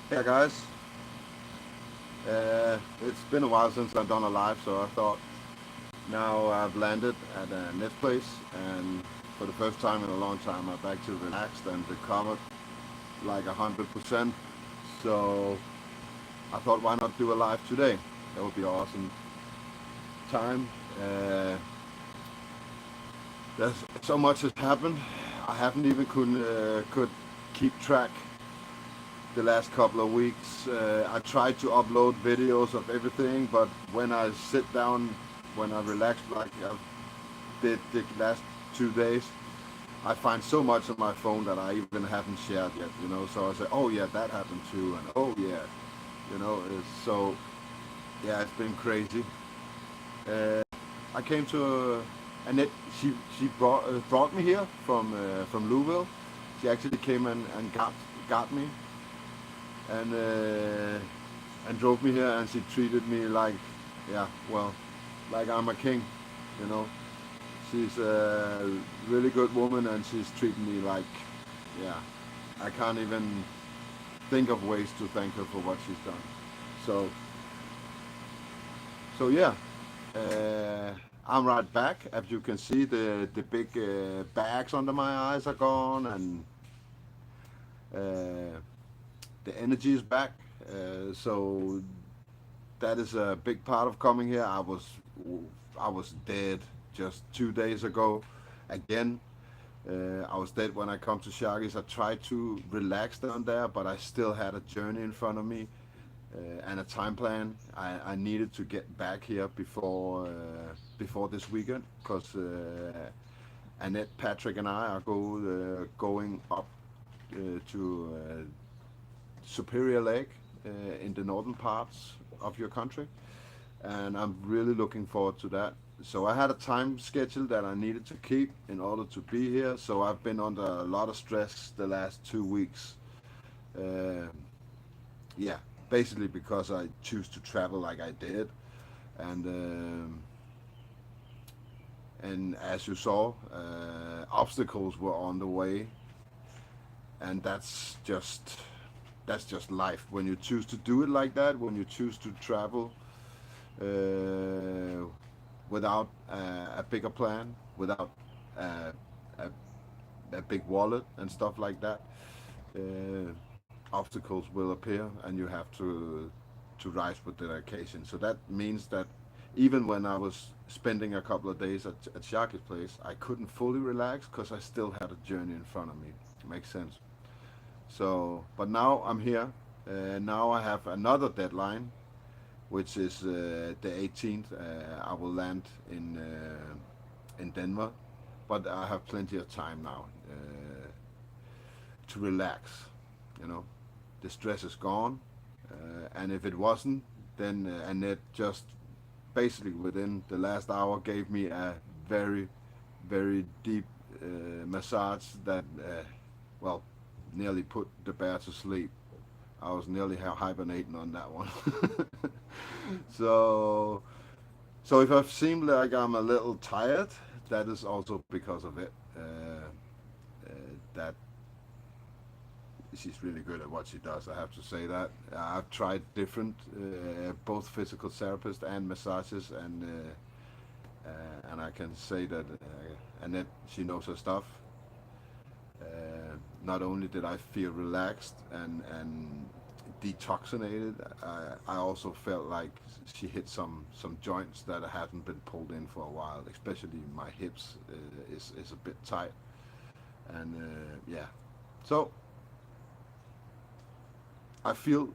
Yeah, guys. It's been a while since I've done a live, so I thought now I've landed at a net place, and for the first time in a long time, I've actually relaxed and recovered like 100%. So I thought, why not do a live today? That would be an awesome time. Uh, there's so much has happened. I haven't even could keep track the last couple of weeks. I tried to upload videos of everything, but when I sit down, when I relax like I did the last 2 days, I find so much on my phone that I even haven't shared yet, So I say, oh yeah, that happened too, and oh yeah, so yeah, it's been crazy. Uh, I came to Annette. She brought me here from Louisville. She actually came and got me and drove me here, and she treated me like, yeah, well, like I'm a king, you know. She's a really good woman, and she's treating me like, yeah, I can't even think of ways to thank her for what she's done. So, so yeah, uh, I'm right back. As you can see, the big bags under my eyes are gone, and uh, the energy is back. So that is a big part of coming here. I was dead just 2 days ago. Again, I was dead when I come to Sharkies. I tried to relax down there, but I still had a journey in front of me and a time plan. I needed to get back here before this weekend because Annette, Patrick, and I are going up to Superior Lake in the northern parts of your country, and I'm really looking forward to that. So I had a time schedule that I needed to keep in order to be here. So I've been under a lot of stress the last 2 weeks. Uh, yeah, basically because I choose to travel like I did, and as you saw, obstacles were on the way, and that's just life. When you choose to do it like that, when you choose to travel uh, without a bigger plan, without uh, a, a big wallet and stuff like that, obstacles will appear, and you have to rise with the occasion. So that means that even when I was spending a couple of days at Sharky's place, I couldn't fully relax because I still had a journey in front of me. Makes sense. So, but now I'm here. Now I have another deadline, which is the 18th. I will land in Denver, but I have plenty of time now to relax. You know, the stress is gone, and if it wasn't, then Annette just basically within the last hour gave me a very, very deep massage that, well, nearly put the bear to sleep. I was nearly hibernating on that one. so, so if I seem like I'm a little tired, that is also because of it. That she's really good at what she does. I have to say that. I've tried different, both physical therapists and massages, and I can say that Annette, she knows her stuff. Not only did I feel relaxed and detoxinated, I also felt like she hit some joints that hadn't been pulled in for a while. Especially my hips is a bit tight, and yeah. So I feel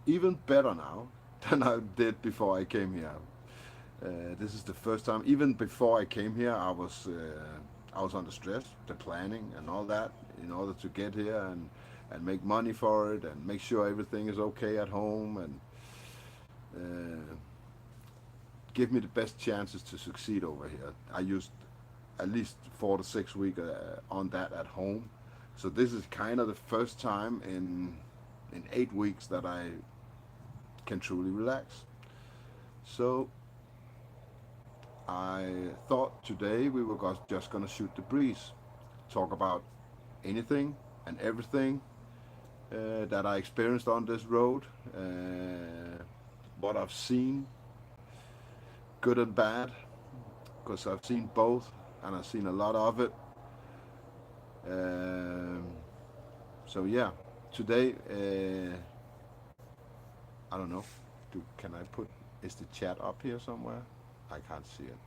even better now than I did before I came here. This is the first time. Even before I came here, I was under stress, the planning and all that, in order to get here and make money for it and make sure everything is okay at home and uh, give me the best chances to succeed over here. I used at least 4 to 6 weeks on that at home, so this is kind of the first time in 8 weeks that I can truly relax. So I thought today we were just gonna shoot the breeze, talk about anything and everything, that I experienced on this road. Uh, what I've seen, good and bad, because I've seen both and I've seen a lot of it. Um, so yeah, today I don't know. Can I put? Is the chat up here somewhere? I can't see it.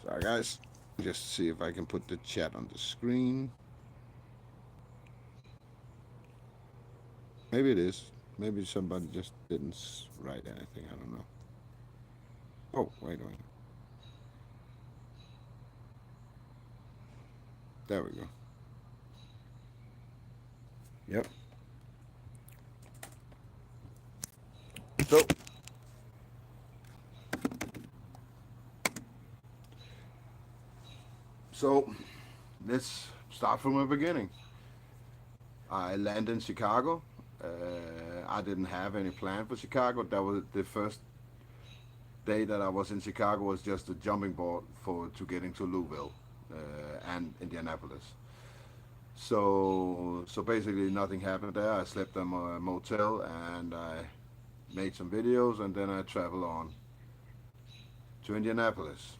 Sorry, guys. Just see if I can put the chat on the screen. Maybe it is. Maybe somebody just didn't write anything. I don't know. Oh, wait a minute. There we go. Yep. So, so let's start from the beginning. I landed in Chicago. I didn't have any plan for Chicago. That was the first day that I was in Chicago was just a jumping board for to getting to Louisville and Indianapolis. So basically nothing happened there. I slept in a motel and I made some videos and then I traveled on to Indianapolis.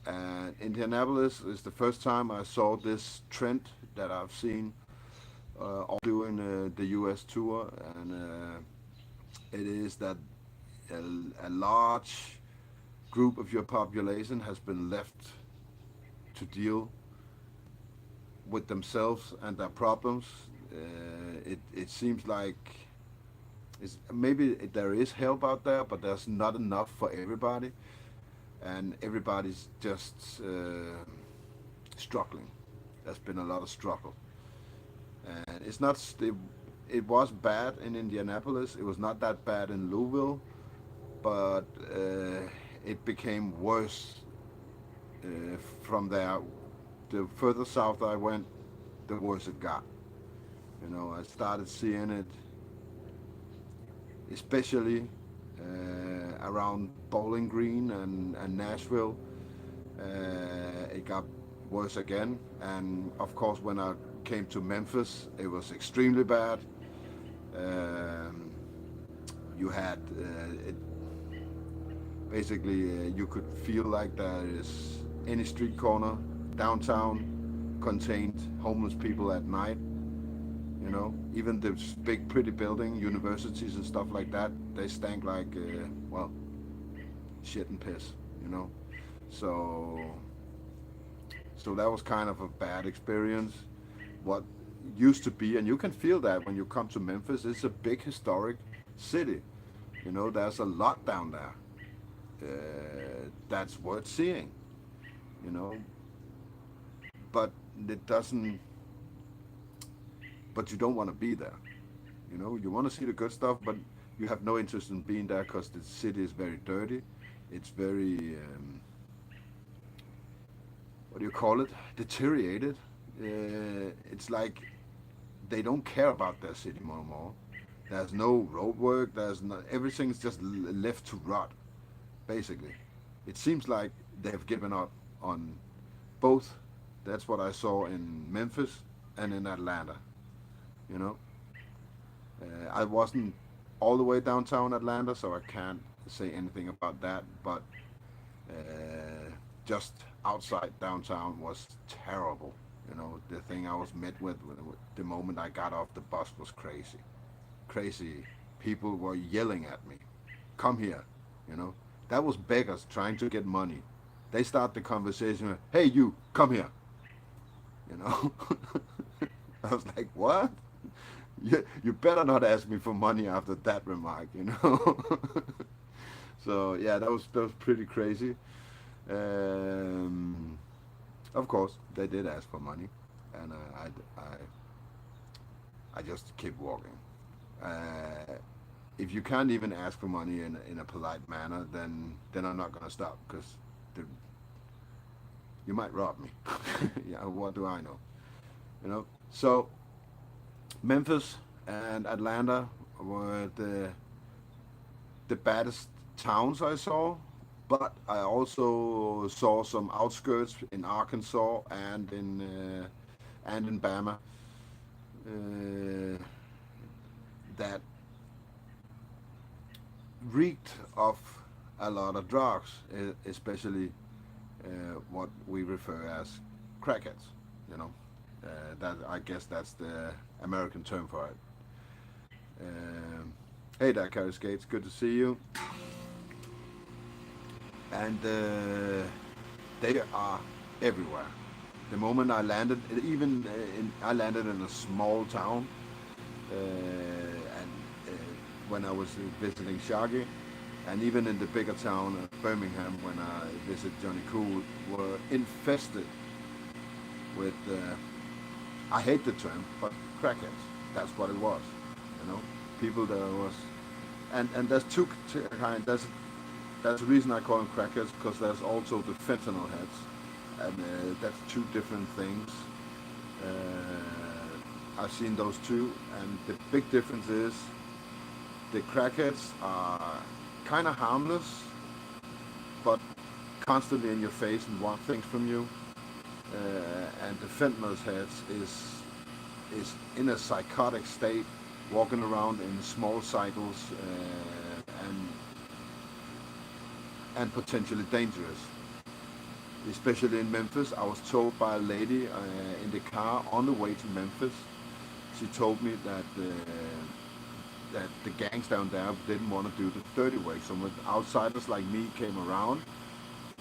And Indianapolis is the first time I saw this trend that I've seen all doing the U.S. tour, and it is that a large group of your population has been left to deal with themselves and their problems. It seems like maybe there is help out there, but there's not enough for everybody, and everybody's just struggling. There's been a lot of struggle, and it's not. It was bad in Indianapolis. It was not that bad in Louisville, but it became worse from there. The further south I went, the worse it got. You know, I started seeing it, especially around Bowling Green and Nashville. It got worse again, and of course, when I came to Memphis, it was extremely bad. Um, you had it, basically you could feel like there is any street corner downtown contained homeless people at night. You know, even the big pretty building, universities and stuff like that, they stank like well, shit and piss. You know, so so that was kind of a bad experience. What used to be, and you can feel that when you come to Memphis, it's a big historic city. You know, there's a lot down there that's worth seeing. You know, but it doesn't. But you don't want to be there. You know, you want to see the good stuff, but you have no interest in being there because the city is very dirty. It's very what do you call it? Deteriorated. It's like they don't care about their city no more. There's no road work. There's no, everything's just left to rot. Basically, it seems like they've given up on both. That's what I saw in Memphis and in Atlanta. You know, I wasn't all the way downtown Atlanta, so I can't say anything about that. But just outside downtown was terrible. You know, the thing I was met with the moment I got off the bus was crazy. Crazy. People were yelling at me, "Come here," you know. That was beggars trying to get money. They start the conversation with, "Hey, you, come here," you know. I was like, "What? You better not ask me for money after that remark," you know. So yeah, that was pretty crazy. Um, of course, they did ask for money, and I just keep walking. Uh, if you can't even ask for money in a polite manner, then I'm not gonna stop because you might rob me. Yeah, what do I know? You know. So Memphis and Atlanta were the baddest towns I saw, but I also saw some outskirts in Arkansas and in Bama. uh, that reeked of a lot of drugs, especially what we refer as crackheads. You know, that I guess that's the American term for it. Um, hey there, Carrie Skates. Good to see you. And they are everywhere. The moment I landed, I landed in a small town, and when I was visiting Shaggy, and even in the bigger town of Birmingham, when I visited Johnny Cool, were infested with. I hate the term, but crackheads. That's what it was. You know, people that was, and there's two kind. That's the reason I call them crackheads, because there's also the fentanyl heads, and that's two different things. I've seen those two, and the big difference is the crackheads are kind of harmless, but constantly in your face and want things from you. And the fentanyl heads is in a psychotic state, walking around in small cycles, and potentially dangerous. Especially in Memphis, I was told by a lady in the car on the way to Memphis. She told me that the gangs down there didn't want to do the dirty work. So when outsiders like me came around,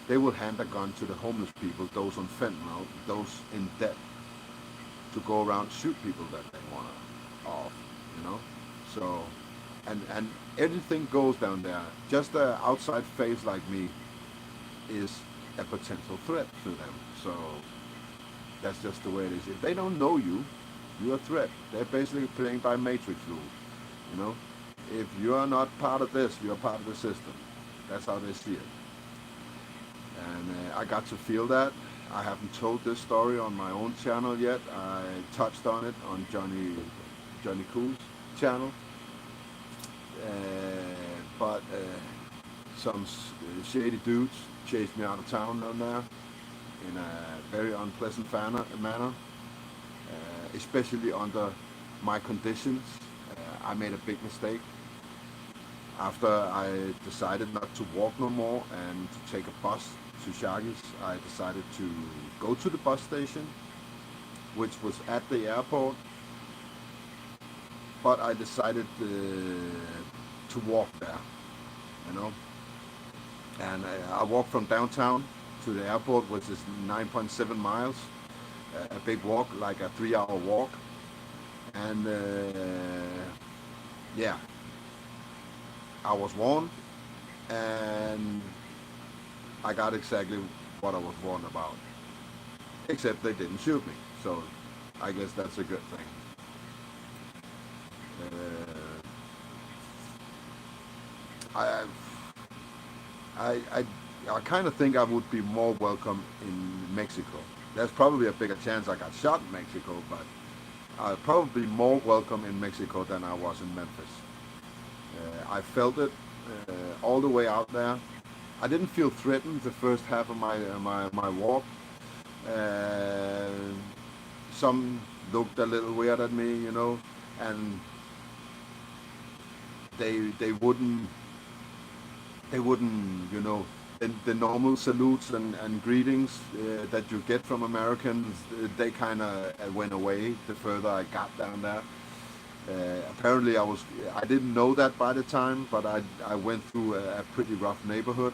they would hand a gun to the homeless people, those on fentanyl, those in debt, to go around shoot people that they want off, you know. So, and anything goes down there. Just an outside face like me is a potential threat to them. So that's just the way it is. If they don't know you, you're a threat. They're basically playing by matrix rules. You know, if you are not part of this, you're part of the system. That's how they see it. And I got to feel that. I haven't told this story on my own channel yet. I touched on it on Johnny Cool's channel. But some shady dudes chased me out of town down there in a very unpleasant manner, especially under my conditions. I made a big mistake. After I decided not to walk no more and to take a bus to Shaggy's, I decided to go to the bus station, which was at the airport, but I decided to walk there, you know. And I walked from downtown to the airport, which is 9.7 miles, a big walk, like a 3-hour walk. And yeah, I was warned, and I got exactly what I was warned about, except they didn't shoot me, so I guess that's a good thing. I, I, I, I kind of think I would be more welcome in Mexico. There's probably a bigger chance I got shot in Mexico, but I'd probably be more welcome in Mexico than I was in Memphis. I felt it all the way out there. I didn't feel threatened the first half of my walk. Uh, some looked a little weird at me, you know, and they wouldn't, you know, the normal salutes and greetings that you get from Americans, they kind of went away the further I got down there. Apparently I didn't know that by the time, but I went through a pretty rough neighborhood.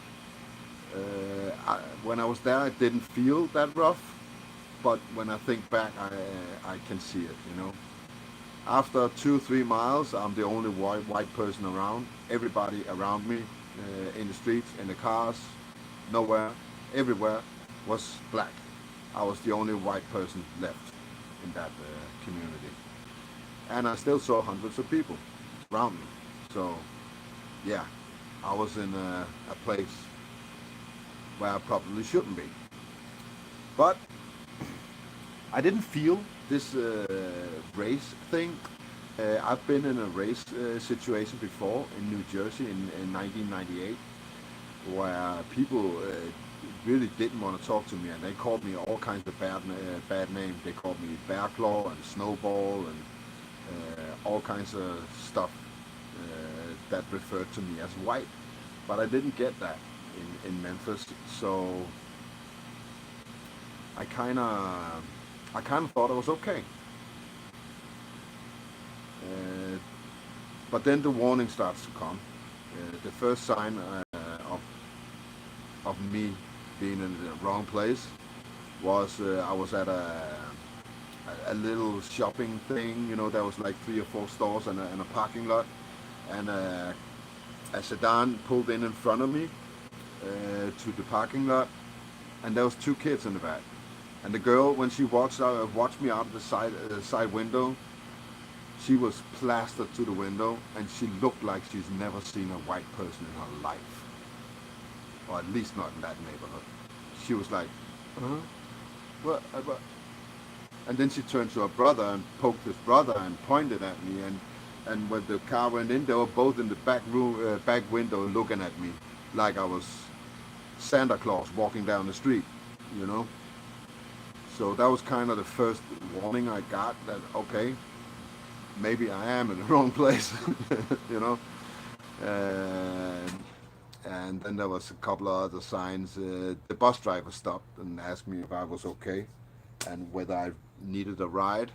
When I was there, I didn't feel that rough, but when I think back, I can see it, you know. After 2-3 miles, I'm the only white person around. Everybody around me, in the streets, in the cars, nowhere, everywhere, was black. I was the only white person left in that community. And I still saw hundreds of people around me. So, yeah, I was in a place where I probably shouldn't be. But I didn't feel this race thing. I've been in a race situation before in New Jersey in 1998, where people really didn't want to talk to me, and they called me all kinds of bad names. They called me Bear Claw and Snowball, and all kinds of stuff that referred to me as white. But I didn't get that in Memphis, so I kind of I kind of thought it was okay. Uh, but then the warning starts to come. The first sign of me being in the wrong place was I was at a little shopping thing. You know, there was like 3 or 4 stores and a parking lot, and a sedan pulled in front of me to the parking lot, and there was 2 kids in the back. And the girl, when she watched me out of the side window, she was plastered to the window, and she looked like she's never seen a white person in her life, or at least not in that neighborhood. She was like, huh? What? What? And then she turned to her brother and poked his brother and pointed at me. And when the car went in, they were both in the back window looking at me like I was Santa Claus walking down the street, you know. So that was kind of the first warning I got that okay, maybe I am in the wrong place, you know. And, and then there was a couple of other signs. The bus driver stopped and asked me if I was okay and whether I needed a ride.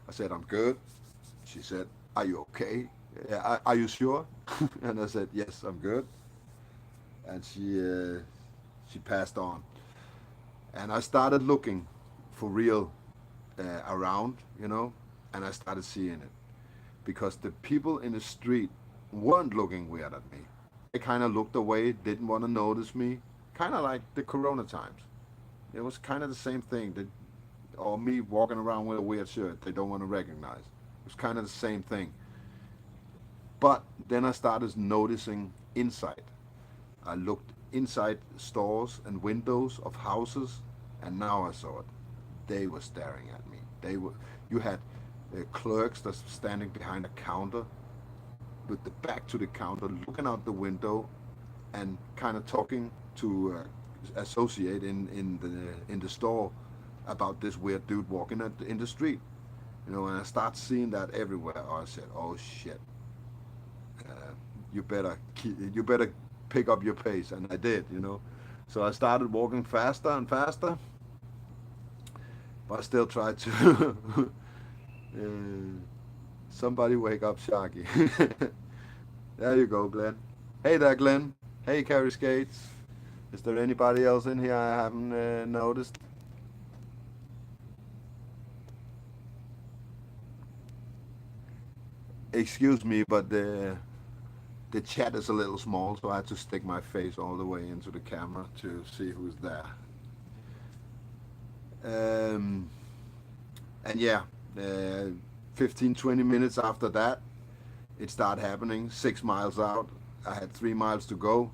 I said I'm good. She said, "Are you okay? Are you sure?" And I said, "Yes, I'm good." And she passed on. And I started looking for real around, you know, and I started seeing it because the people in the street weren't looking weird at me. They kind of looked away, didn't want to notice me, kind of like the Corona times. It was kind of the same thing. Or me walking around with a weird shirt they don't want to recognize. It was kind of the same thing. But then I started noticing inside. I looked inside stores and windows of houses, and now I saw it. They were staring at me. They were. You had clerks that's standing behind a counter with the back to the counter, looking out the window, and kind of talking to associate in the store about this weird dude walking in the street. You know, and I start seeing that everywhere. I said, "Oh shit, you better pick up your pace," and I did. You know, so I started walking faster and faster, but I still tried to. uh, Somebody wake up Sharky. There you go, Glenn. Hey there, Glenn. Hey, Carrie Skates. Is there anybody else in here I haven't noticed? Excuse me, but the chat is a little small, so I had to stick my face all the way into the camera to see who's there. Um, and yeah, uh, 15, 20 minutes after that, it started happening. 6 miles out, I had 3 miles to go,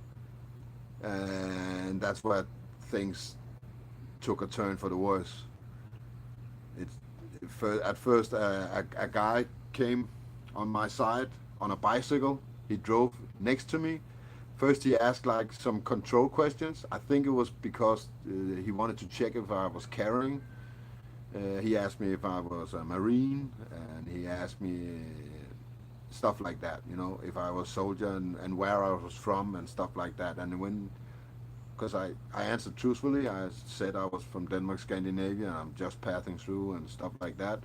and that's where things took a turn for the worse. It, at first, a guy came on my side on a bicycle. He drove next to me. First, he asked like some control questions. I think it was because he wanted to check if I was carrying. He asked me if I was a Marine, and he asked me stuff like that. You know, if I was a soldier and where I was from and stuff like that. And when, because I answered truthfully, I said I was from Denmark, Scandinavia, and I'm just passing through and stuff like that.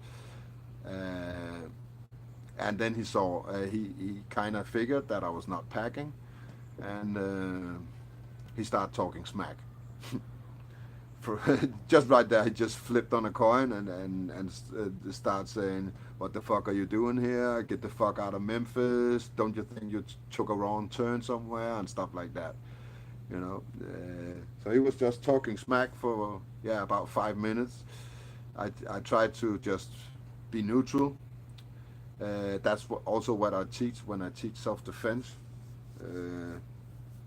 Uh, and then he saw, he kind of figured that I was not packing, and he started talking smack. For just right there, he just flipped on a coin and start saying, "What the fuck are you doing here? Get the fuck out of Memphis! Don't you think you took a wrong turn somewhere?" and stuff like that. You know. So he was just talking smack for yeah about 5 minutes. I tried to just be neutral. That's also what I teach when I teach self-defense. Uh,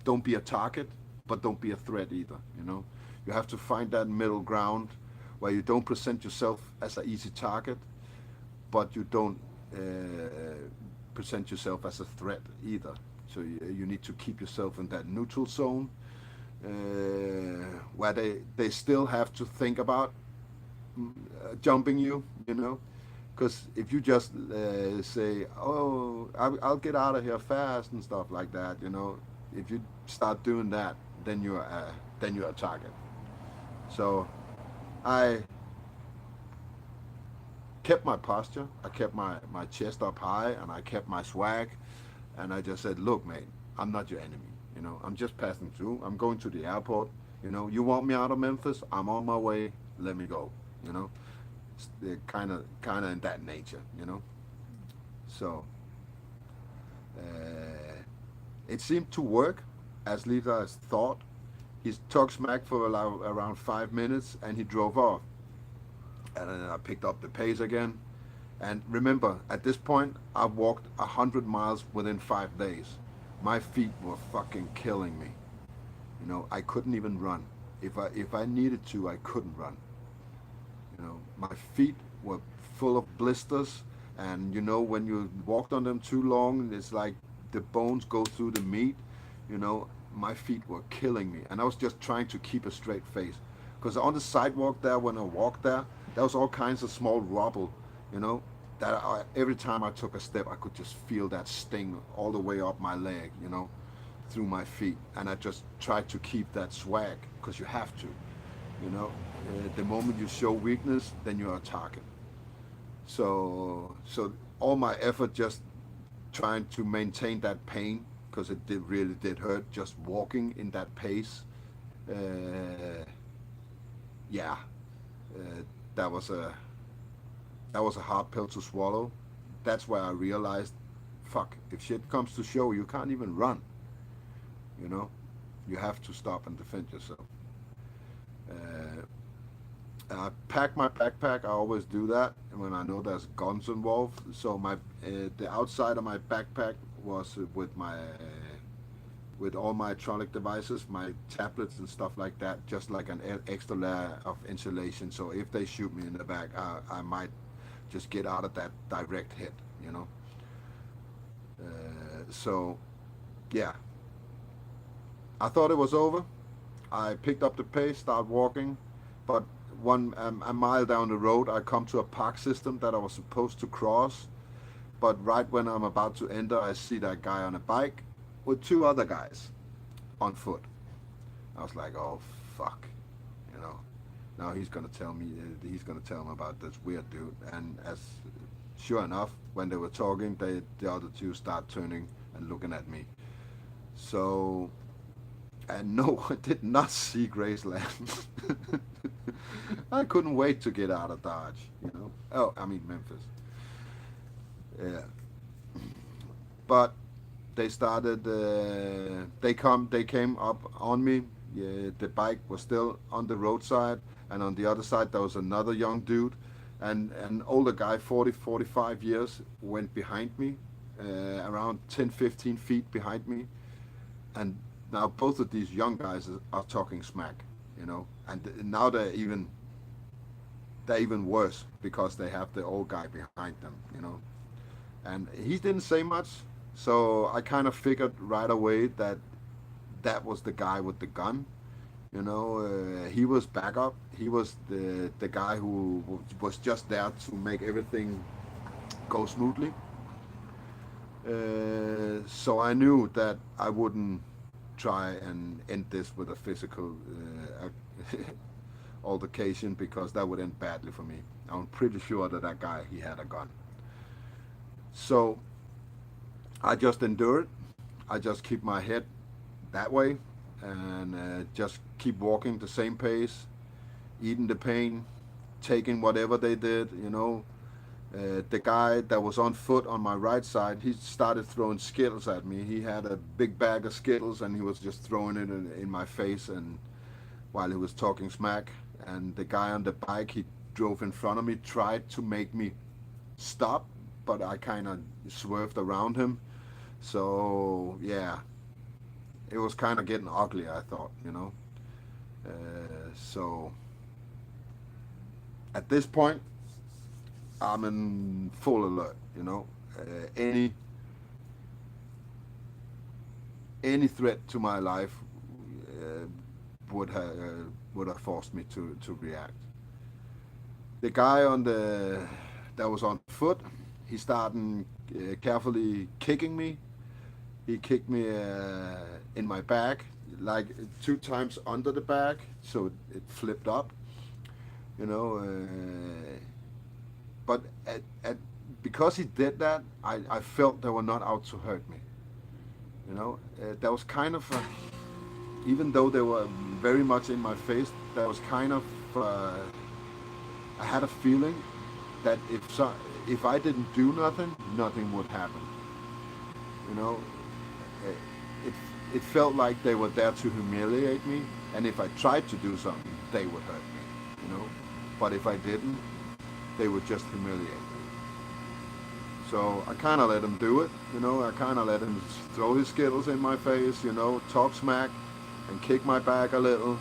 don't be a target, but don't be a threat either. You know, you have to find that middle ground where you don't present yourself as an easy target, but you don't present yourself as a threat either. So you need to keep yourself in that neutral zone uh, where they still have to think about jumping you, you know, Because if you just say, "Oh, I'll get out of here fast" and stuff like that, if you start doing that, then you're a target. So I kept my posture, I kept my chest up high, and I kept my swag, and I just said, "Look, mate, I'm not your enemy. I'm just passing through. I'm going to the airport. You want me out of Memphis? I'm on my way. Let me go." You know, kind of in that nature. So uh, it seemed to work as Levi's thought. He talked smack for around 5 minutes, and he drove off. And then I picked up the pace again. And remember, at this point, I walked 100 miles within 5 days. My feet were fucking killing me. I couldn't even run. If I needed to, I couldn't run. My feet were full of blisters, and when you walked on them too long, it's like the bones go through the meat. You know, my feet were killing me, and I was just trying to keep a straight face. Because on the sidewalk there, when I walked there was all kinds of small rubble, you know, every time I took a step, I could just feel that sting all the way up my leg, through my feet. And I just tried to keep that swag, because you have to, you know. The moment you show weakness, then you're a target. So all my effort just trying to maintain that pain, because it really did hurt just walking in that pace. Uh, yeah, uh, that was a hard pill to swallow. That's why I realized, fuck, if shit comes to show, you can't even run. You know, you have to stop and defend yourself. Uh, I pack my backpack. I always do that when I know there's guns involved. So the outside of my backpack was with all my electronic devices, my tablets and stuff like that, just like an extra layer of insulation. So if they shoot me in the back, I might just get out of that direct hit, you know. So yeah, I thought it was over. I picked up the pace, start walking, but a mile down the road, I come to a park system that I was supposed to cross. But right when I'm about to enter, I see that guy on a bike with two other guys on foot. I was like, oh fuck, you know. Now he's gonna tell me about this weird dude. And as sure enough, when they were talking, the other two start turning and looking at me. So, and no, I did not see Graceland. I couldn't wait to get out of Dodge, you know. Oh, I mean Memphis. Yeah, but they started. They came up on me. Yeah, the bike was still on the roadside, and on the other side there was another young dude, and an older guy, 40, 45 years, went behind me, around 10, 15 feet behind me, and now both of these young guys are talking smack, you know, and now they're even worse because they have the old guy behind them, you know. And he didn't say much, so I kind of figured right away that that was the guy with the gun. You know, he was backup. He was the guy who was just there to make everything go smoothly. So I knew that I wouldn't try and end this with a physical altercation, because that would end badly for me. I'm pretty sure that guy, he had a gun. So I just endure it. I just keep my head that way, and just keep walking the same pace, eating the pain, taking whatever they did, you know. The guy that was on foot on my right side, he started throwing Skittles at me. He had a big bag of Skittles, and he was just throwing it in my face, and while he was talking smack. And the guy on the bike, he drove in front of me, tried to make me stop, but I kind of swerved around him. So yeah, it was kind of getting ugly, I thought, you know. So at this point, I'm in full alert, you know. Any threat to my life uh, would have forced me to react. The guy that was on foot. He started carefully kicking me. He kicked me in my back, like 2 times under the back, so it flipped up, you know. But because he did that, I felt they were not out to hurt me. You know, that was kind of, even though they were very much in my face, that was kind of, I had a feeling that if I didn't do nothing, nothing would happen. You know, it, it, it felt like they were there to humiliate me, and if I tried to do something, they would hurt me. You know, but if I didn't, they would just humiliate me. So I kind of let him do it, you know. I kind of let him throw his skittles in my face, you know, talk smack, and kick my back a little.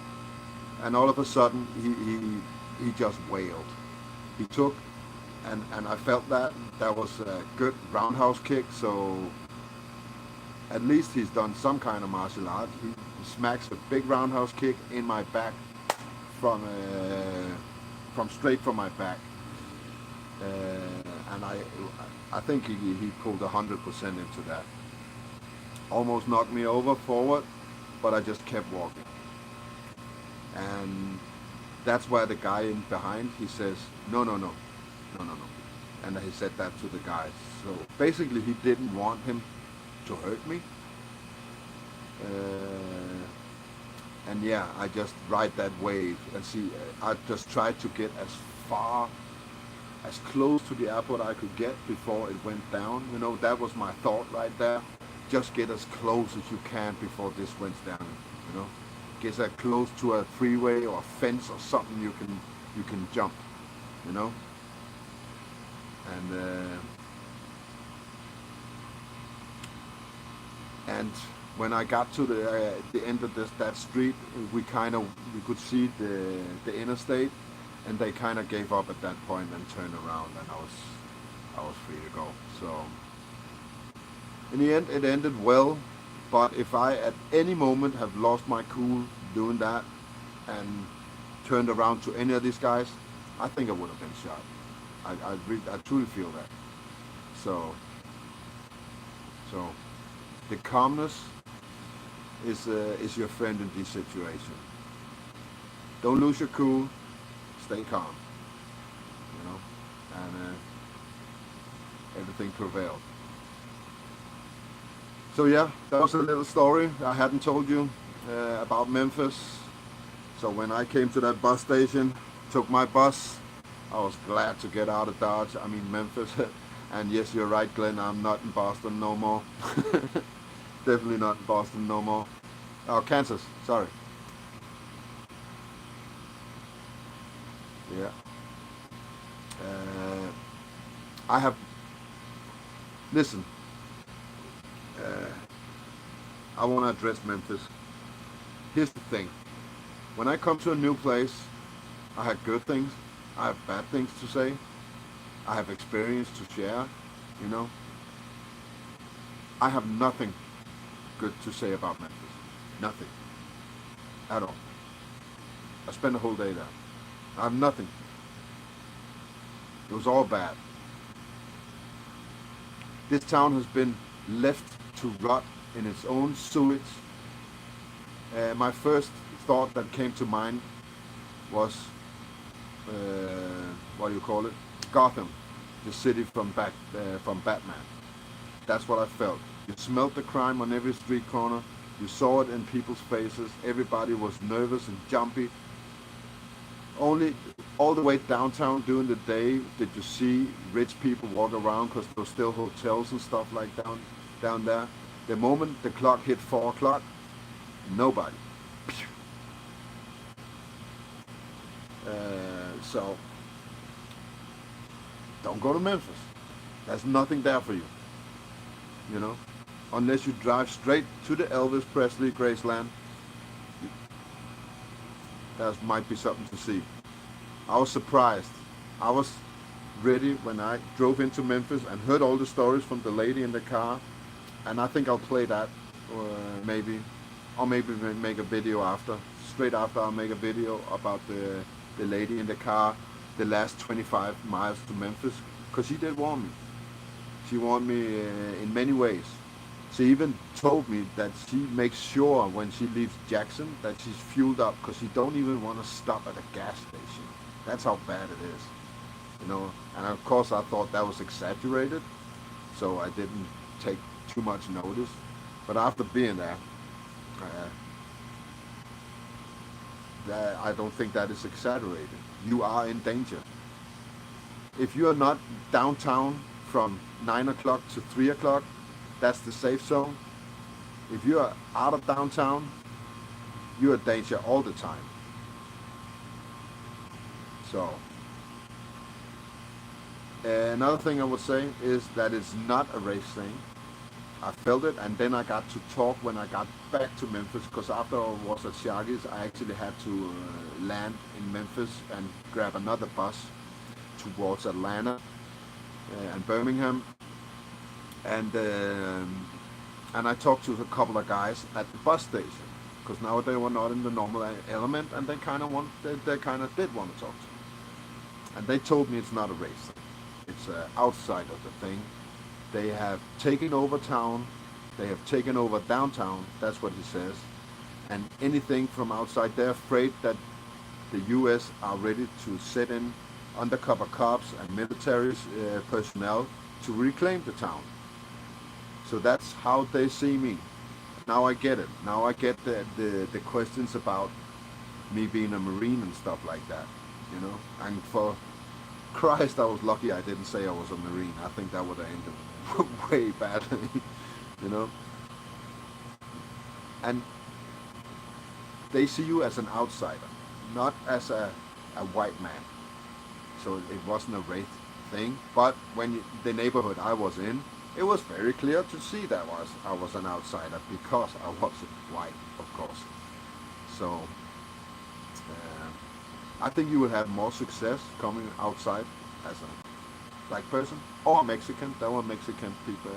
And all of a sudden, he just wailed. He took, and I felt that was a good roundhouse kick. So at least he's done some kind of martial art. He smacks a big roundhouse kick in my back from straight from my back. And I think he pulled 100% into that. Almost knocked me over forward, but I just kept walking. And that's why the guy in behind, he says, no, no, no, no, no, no. And he said that to the guys. So basically he didn't want him to hurt me. And yeah, I just ride that wave and see, I just tried to get as close to the airport I could get before it went down. You know, that was my thought right there. Just get as close as you can before this went down. You know, get as close to a freeway or a fence or something you can jump. You know, and when I got to the end of that street, we could see the interstate. And they kind of gave up at that point and turned around, and I was free to go. So in the end, it ended well. But if I at any moment have lost my cool doing that and turned around to any of these guys, I think I would have been shot. I truly feel that. So the calmness is your friend in this situation. Don't lose your cool. Stay calm, you know, and everything prevailed. So yeah, that was a little story I hadn't told you about Memphis. So when I came to that bus station, took my bus, I was glad to get out of Dodge, Memphis. And yes, you're right, Glenn, I'm not in Boston no more. Definitely not in Boston no more. Oh, Kansas, sorry. Yeah. I have, listen, I want to address Memphis. Here's the thing. When I come to a new place, I have good things, I have bad things to say, I have experience to share, you know. I have nothing good to say about Memphis. Nothing. At all. I spent a whole day there. I have nothing. It was all bad. This town has been left to rot in its own sewage. My first thought that came to mind was, what do you call it? Gotham, the city from Batman. That's what I felt. You smelled the crime on every street corner. You saw it in people's faces. Everybody was nervous and jumpy. Only all the way downtown during the day did you see rich people walk around because there were still hotels and stuff like down there. The moment the clock hit 4 o'clock, nobody. So don't go to Memphis. There's nothing there for you, you know, unless you drive straight to the Elvis Presley Graceland. That might be something to see. I was surprised. I was ready when I drove into Memphis and heard all the stories from the lady in the car, and I think I'll play that, or maybe make a video after. Straight after, I'll make a video about the lady in the car, the last 25 miles to Memphis. because she did warn me. She warned me in many ways. She even told me that she makes sure when she leaves Jackson that she's fueled up because she don't even want to stop at a gas station. That's how bad it is, you know. And of course, I thought that was exaggerated, so I didn't take too much notice. But after being there, uh, I don't think that is exaggerated. You are in danger. If you are not downtown from 9 o'clock to 3 o'clock, that's the safe zone. If you are out of downtown, you're in danger all the time. So another thing I would say is that it's not a race thing. I felt it, and then I got to talk when I got back to Memphis because after I was at Sharky's, I actually had to land in Memphis and grab another bus towards Atlanta and Birmingham, and and I talked to a couple of guys at the bus station because now they were not in the normal element, and they kind of did want to talk to me, and they told me it's not a race thing. It's outside of the thing. They have taken over town. They have taken over downtown. That's what he says. And anything from outside, they're afraid that the U.S. are ready to set in undercover cops and military personnel to reclaim the town. So that's how they see me. Now I get it. Now I get the questions about me being a Marine and stuff like that. You know, and for Christ, I was lucky I didn't say I was a Marine. I think that would have ended way badly, you know. And they see you as an outsider, not as a white man. So it wasn't a race thing. But when the neighborhood I was in, it was very clear to see that I was an outsider because I wasn't white, of course. So I think you will have more success coming outside as a black person or Mexican. There were Mexican people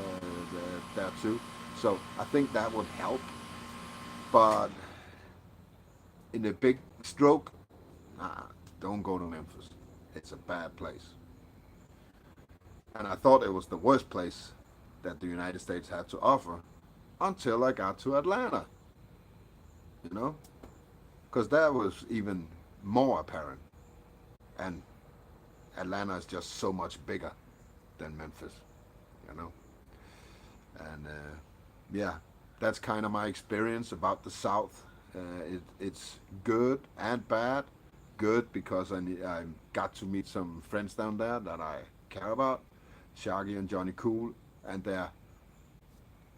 there too. So I think that would help. But in a big stroke, nah, don't go to Memphis. It's a bad place. And I thought it was the worst place that the United States had to offer until I got to Atlanta, you know? Because that was even more apparent. And Atlanta is just so much bigger than Memphis, you know? And yeah, that's kind of my experience about the South. It's good and bad. Good because I got to meet some friends down there that I care about, Shaggy and Johnny Cool, and they're,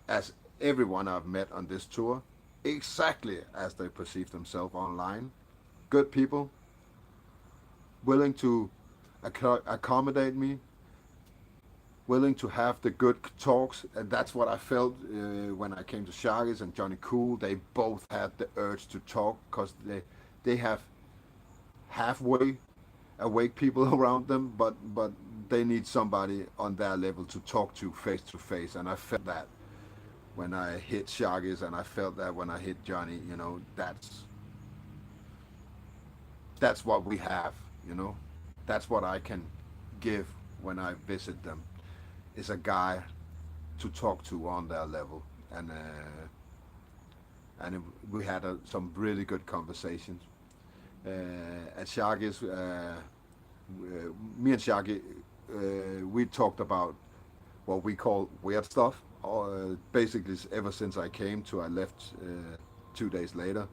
as everyone I've met on this tour, exactly as they perceive themselves online. Good people, willing to accommodate me, willing to have the good talks, and that's what I felt when I came to Shaggy's and Johnny Cool. They both had the urge to talk because they have halfway awake people around them, but they need somebody on their level to face, and I felt that when I hit Shaggy's, and I felt that when I hit Johnny. You know, that's what we have. You know, that's what I can give when I visit them. Is a guy to talk to on their level, and we had some really good conversations. At Shaggy's, me and Shaggy, we talked about what we call weird stuff. Basically, ever since I came to, I left 2 days later.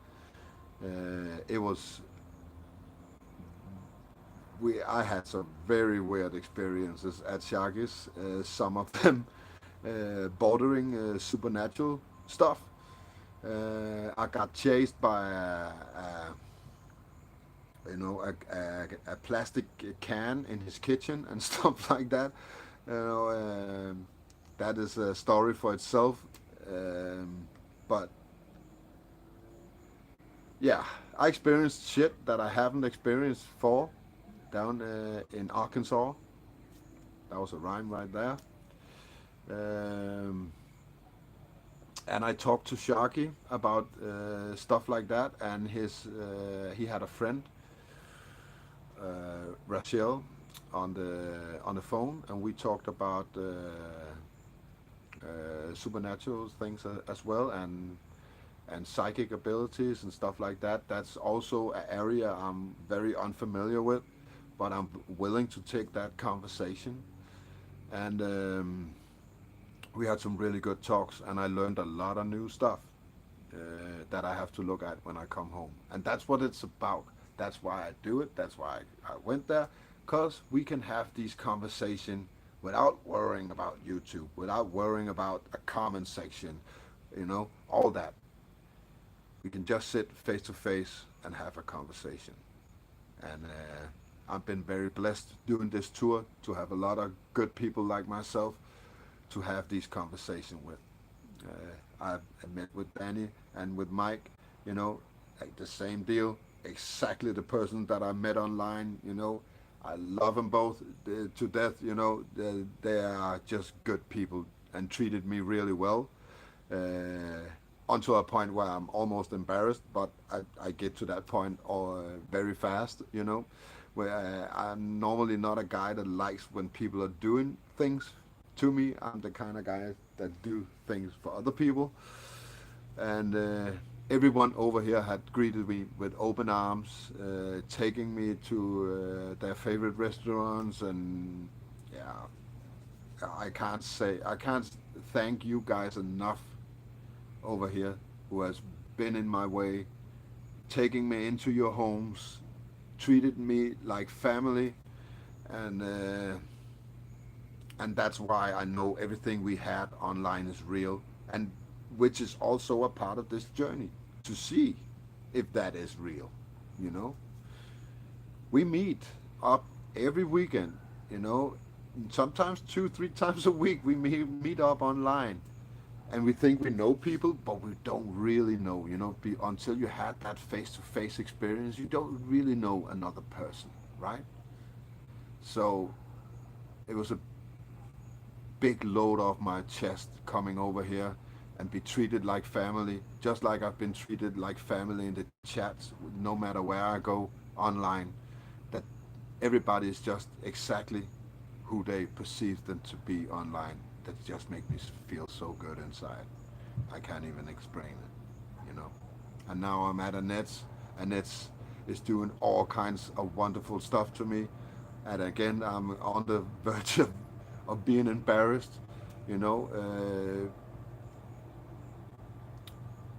It was I had some very weird experiences at Shaggy's. Some of them bordering supernatural stuff. I got chased by a plastic can in his kitchen and stuff like that. You know, that is a story for itself. But yeah, I experienced shit that I haven't experienced before down in Arkansas. That was a rhyme right there. Um, and I talked to Sharky about stuff like that, and he had a friend, Rachel, on the phone, and we talked about supernatural things as well, and psychic abilities and stuff like that. That's also an area I'm very unfamiliar with, but I'm willing to take that conversation. And we had some really good talks, and I learned a lot of new stuff uh, that I have to look at when I come home. And that's what it's about. That's why I do it. That's why I went there, because we can have these conversations without worrying about YouTube, without worrying about a comment section, all that. We can just sit face to face and have a conversation. And I've been very blessed doing this tour to have a lot of good people like myself to have these conversations with. I met with Danny and with Mike, like the same deal. Exactly the person that I met online. I love them both to death. They are just good people and treated me really well. Until a point where I'm almost embarrassed, but I get to that point very fast, where I'm normally not a guy that likes when people are doing things to me. I'm the kind of guy that do things for other people. And everyone over here had greeted me with open arms, taking me to their favorite restaurants, and yeah, I can't thank you guys enough over here who has been in my way, taking me into your homes, treated me like family, and uh, and that's why I know everything we had online is real, and which is also a part of this journey to see if that is real. You know, we meet up every weekend. You know, sometimes 2, 3 times a week we meet up online, and we think we know people, but we don't really know. Until you had that face-to-face experience, you don't really know another person, right? So it was a big load off my chest coming over here and be treated like family, just like I've been treated like family in the chats, no matter where I go online. That everybody is just exactly who they perceive them to be online. That just makes me feel so good inside. I can't even explain it. And now I'm at Annette's. Annette's is doing all kinds of wonderful stuff to me. And again, I'm on the verge of being embarrassed, you know.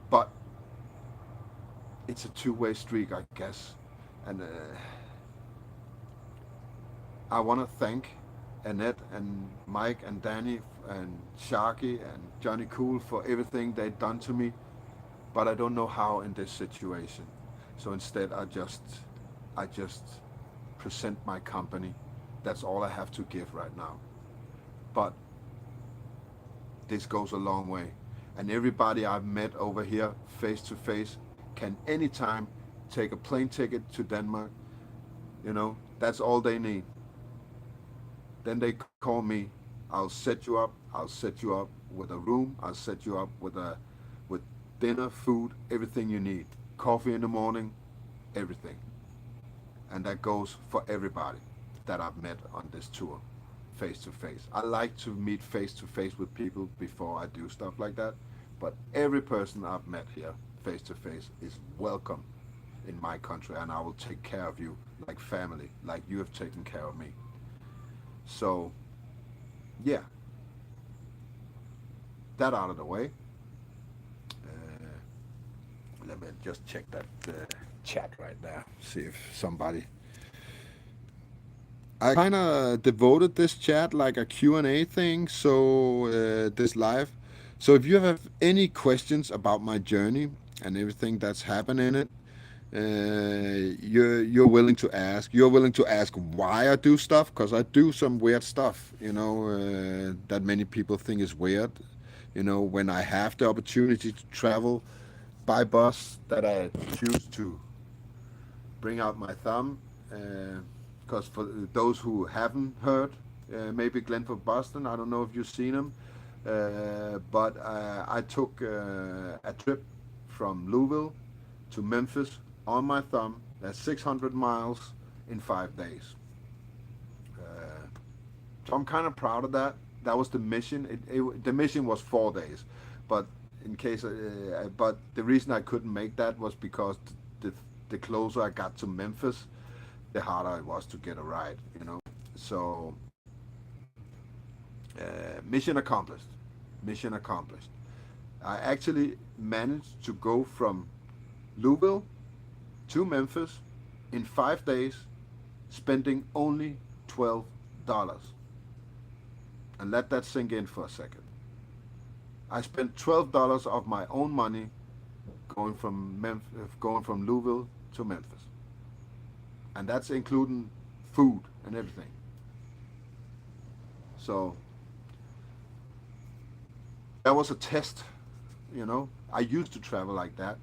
But it's a two-way streak, I guess. And I want to thank Annette and Mike and Danny and Sharky and Johnny Cool for everything they've done to me, but I don't know how in this situation. So instead, I just present my company. That's all I have to give right now. But this goes a long way. And everybody I've met over here, face to face, can anytime take a plane ticket to Denmark. That's all they need. Then they call me. I'll set you up. I'll set you up with a room. I'll set you up with dinner, food, everything you need. Coffee in the morning, everything. And that goes for everybody that I've met on this tour, face to face. I like to meet face to face with people before I do stuff like that. But every person I've met here, face to face, is welcome in my country, and I will take care of you like family, like you have taken care of me. So, yeah, that out of the way. Let me just check that chat right there. See if somebody. I kind of devoted this chat like a Q&A thing, so this live. So if you have any questions about my journey and everything that's happened in it, you're willing to ask. You're willing to ask why I do stuff, because I do some weird stuff, that many people think is weird. When I have the opportunity to travel by bus, that I choose to bring out my thumb. Because for those who haven't heard, maybe Glenford Boston, I don't know if you've seen him, but I took a trip from Louisville to Memphis on my thumb. That's 600 miles in 5 days. So I'm kind of proud of that. That was the mission. The mission was 4 days, but but the reason I couldn't make that was because the the closer I got to Memphis, the harder it was to get a ride. So mission accomplished. Mission accomplished. I actually managed to go from Louisville to Memphis in 5 days, spending only $12. And let that sink in for a second. I spent $12 of my own money going from Louisville to Memphis, and that's including food and everything. So that was a test. I used to travel like that.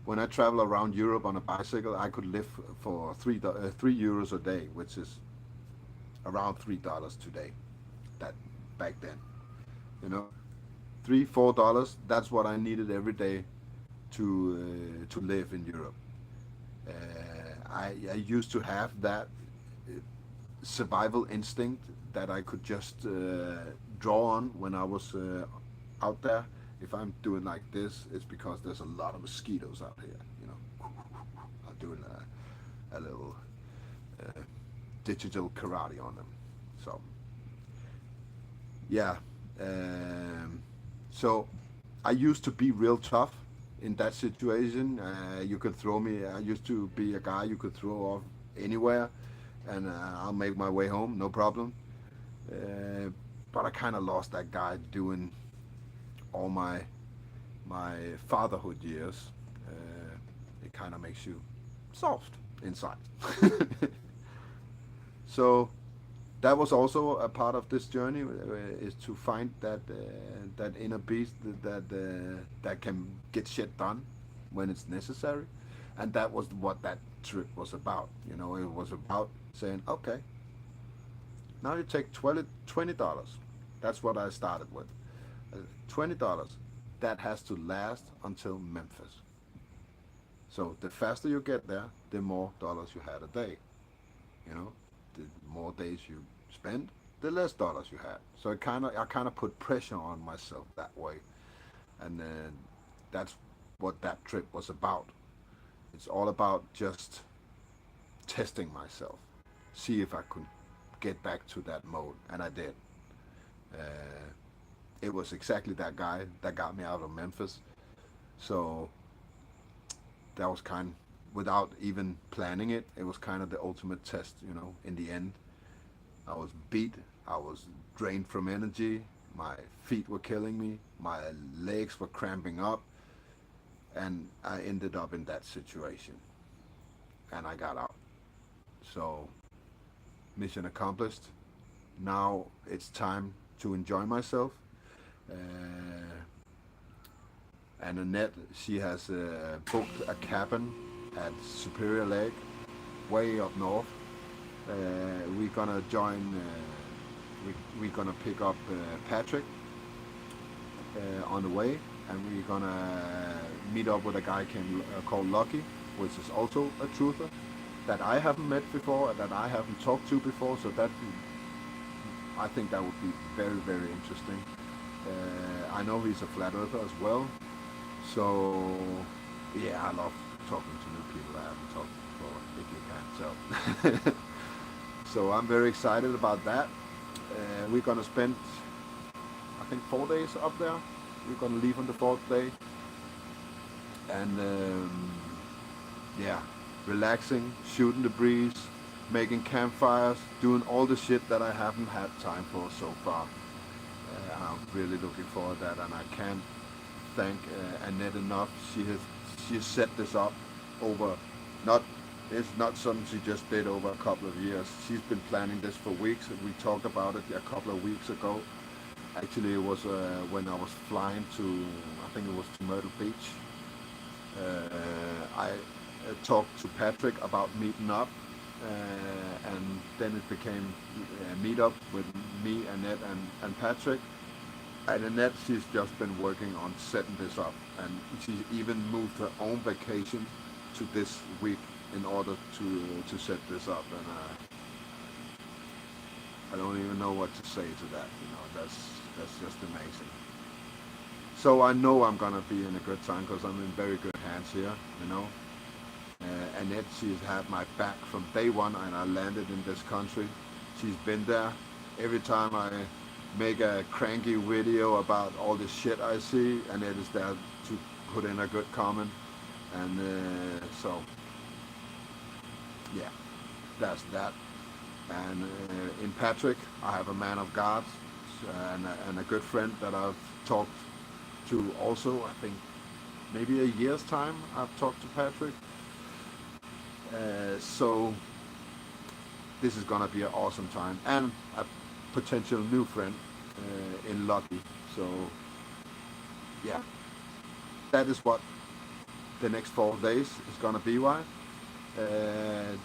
When I travel around Europe on a bicycle, I could live for €3 a day, which is around $3 today. That back then, you know, $3-4. That's what I needed every day to live in Europe. I used to have that survival instinct that I could just draw on when I was out there. If I'm doing like this, it's because there's a lot of mosquitoes out here. I'm doing a little uh, digital karate on them. So yeah, so I used to be real tough in that situation. You could throw me. I used to be a guy you could throw off anywhere, and I'll make my way home, no problem. Uh, but I kind of lost that guy doing all my fatherhood years. It kind of makes you soft inside. So that was also a part of this journey, is to find that inner beast that can get shit done when it's necessary, and that was what that trip was about. It was about saying, okay, now you take $20. That's what I started with. $20. That has to last until Memphis. So the faster you get there, the more dollars you had a day. You know, the more days you spend, the less dollars you had. So I kind of put pressure on myself that way, and that's what that trip was about. It's all about just testing myself, see if I could get back to that mode, and I did. Uh, it was exactly that guy that got me out of Memphis. So that was without even planning it, it was kind of the ultimate test. In the end, I was beat, I was drained from energy, my feet were killing me, my legs were cramping up, and I ended up in that situation, and I got out. So mission accomplished. Now it's time to enjoy myself. Uh, and Annette, she has booked a cabin at Superior Lake, way up north. We're gonna join. We're gonna pick up Patrick on the way, and we're gonna meet up with a guy called Lucky, which is also a truther that I haven't met before, that I haven't talked to before. So I think that would be very, very interesting. I know he's a flat earther as well. So yeah, I love talking to new people I haven't talked to before, if you can. So so I'm very excited about that. We're gonna spend, I think, 4 days up there. We're gonna leave on the fourth day, and yeah, relaxing, shooting the breeze, making campfires, doing all the shit that I haven't had time for so far. I'm really looking forward to that, and I can't thank Annette enough. She set this up over, not it's not something she just did over a couple of years. She's been planning this for weeks. We talked about it a couple of weeks ago. Actually, it was when I was flying to, I think it was to Myrtle Beach. I talked to Patrick about meeting up, and then it became a meet up with me, Annette, and Patrick. And Annette, she's just been working on setting this up, and she even moved her own vacation to this week in order to set this up. And I don't even know what to say to that. That's just amazing. So I know I'm gonna be in a good time because I'm in very good hands here. You know, Annette, she's had my back from day one, and I landed in this country. She's been there every time I make a cranky video about all the shit I see. Annette is there to put in a good comment, and so yeah, that's that. And in Patrick, I have a man of God and a good friend that I've talked to also. I think maybe a year's time I've talked to Patrick. So this is gonna be an awesome time, and a potential new friend in Lucky. So yeah, that is what the next 4 days is gonna be. Why? Uh,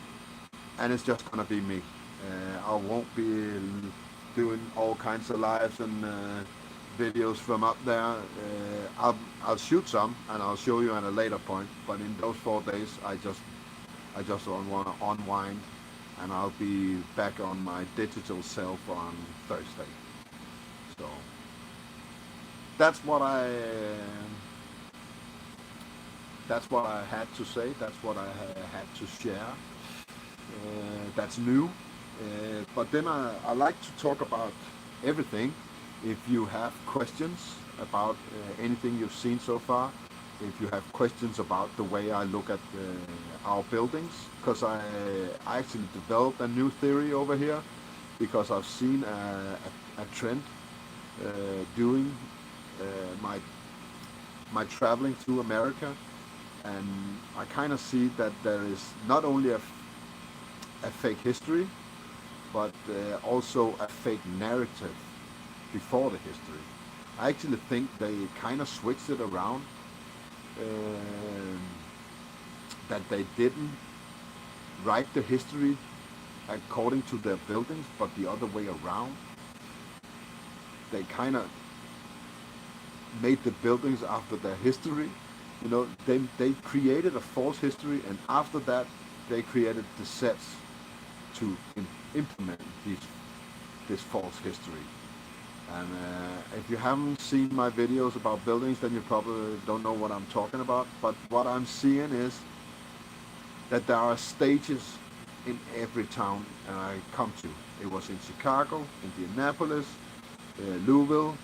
and it's just gonna be me. I won't be doing all kinds of lives and videos from up there. I'll shoot some and I'll show you at a later point. But in those 4 days, I just want to unwind, and I'll be back on my digital self on Thursday. So that's what I that's what I had to say. That's what I had to share. That's new. But then I like to talk about everything. If you have questions about anything you've seen so far, if you have questions about the way I look at our buildings, because I actually developed a new theory over here because I've seen a trend doing uh, my traveling through America, and I kind of see that there is not only a fake history, but also a fake narrative before the history. I actually think they kind of switched it around. um that they didn't write the history according to their buildings, but the other way around. They kind of made the buildings after their history. They created a false history, and after that, they created the sets to implement this false history. And if you haven't seen my videos about buildings, then you probably don't know what I'm talking about. But what I'm seeing is that there are stages in every town I come to. It was in Chicago, Indianapolis, Louisville.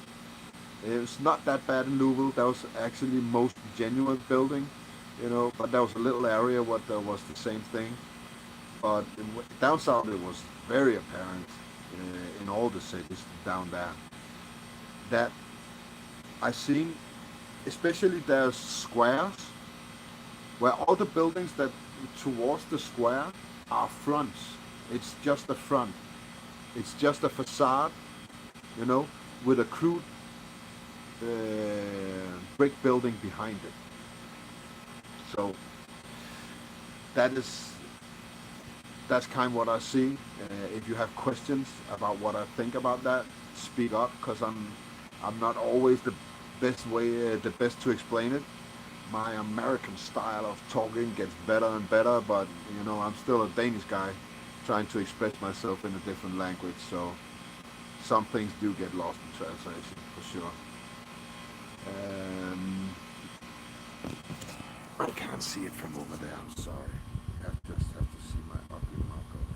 It was not that bad in Louisville. That was actually most genuine building, but there was a little area where there was the same thing. But down south, it was very apparent in all the cities down there that I seen, especially there's squares where all the buildings that towards the square are fronts. It's just a front. It's just a facade, you know, with a crude uh, brick building behind it. So that is that's kind of what I see. If you have questions about what I think about that, speak up, because I'm not always the best to explain it. My American style of talking gets better and better, but I'm still a Danish guy trying to express myself in a different language, so some things do get lost in translation for sure. Um, I can't see it from over there. I'm sorry. I just have to see my ugly mug over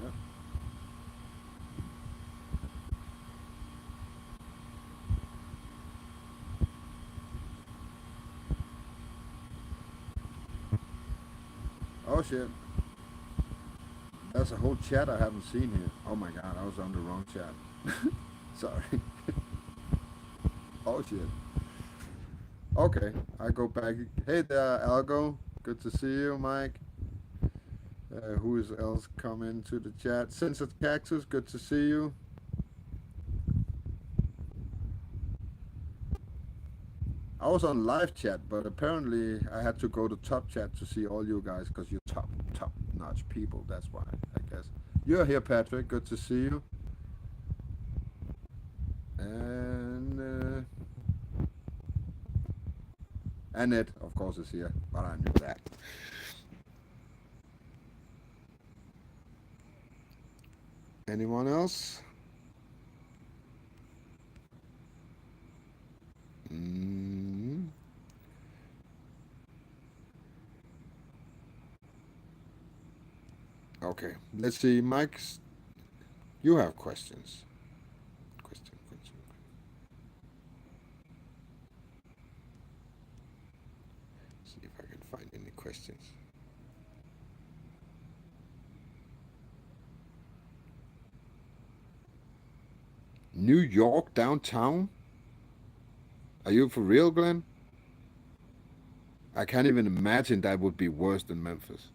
here. Oh shit. That's a whole chat I haven't seen here. Oh my god, I was on the wrong chat. Sorry. Oh shit. Okay, I go back. Hey there, Algo. Good to see you, Mike. Who is else come into the chat? Censored Cactus, good to see you. I was on live chat, but apparently I had to go to top chat to see all you guys because you're top notch people. That's why, I guess. You're here, Patrick. Good to see you. And Annette, of course, is here, but I knew that. Anyone else? Mm, okay, let's see, Mike. You have questions. Question. See if I can find any questions. New York downtown? Are you for real, Glenn? I can't even imagine that would be worse than Memphis.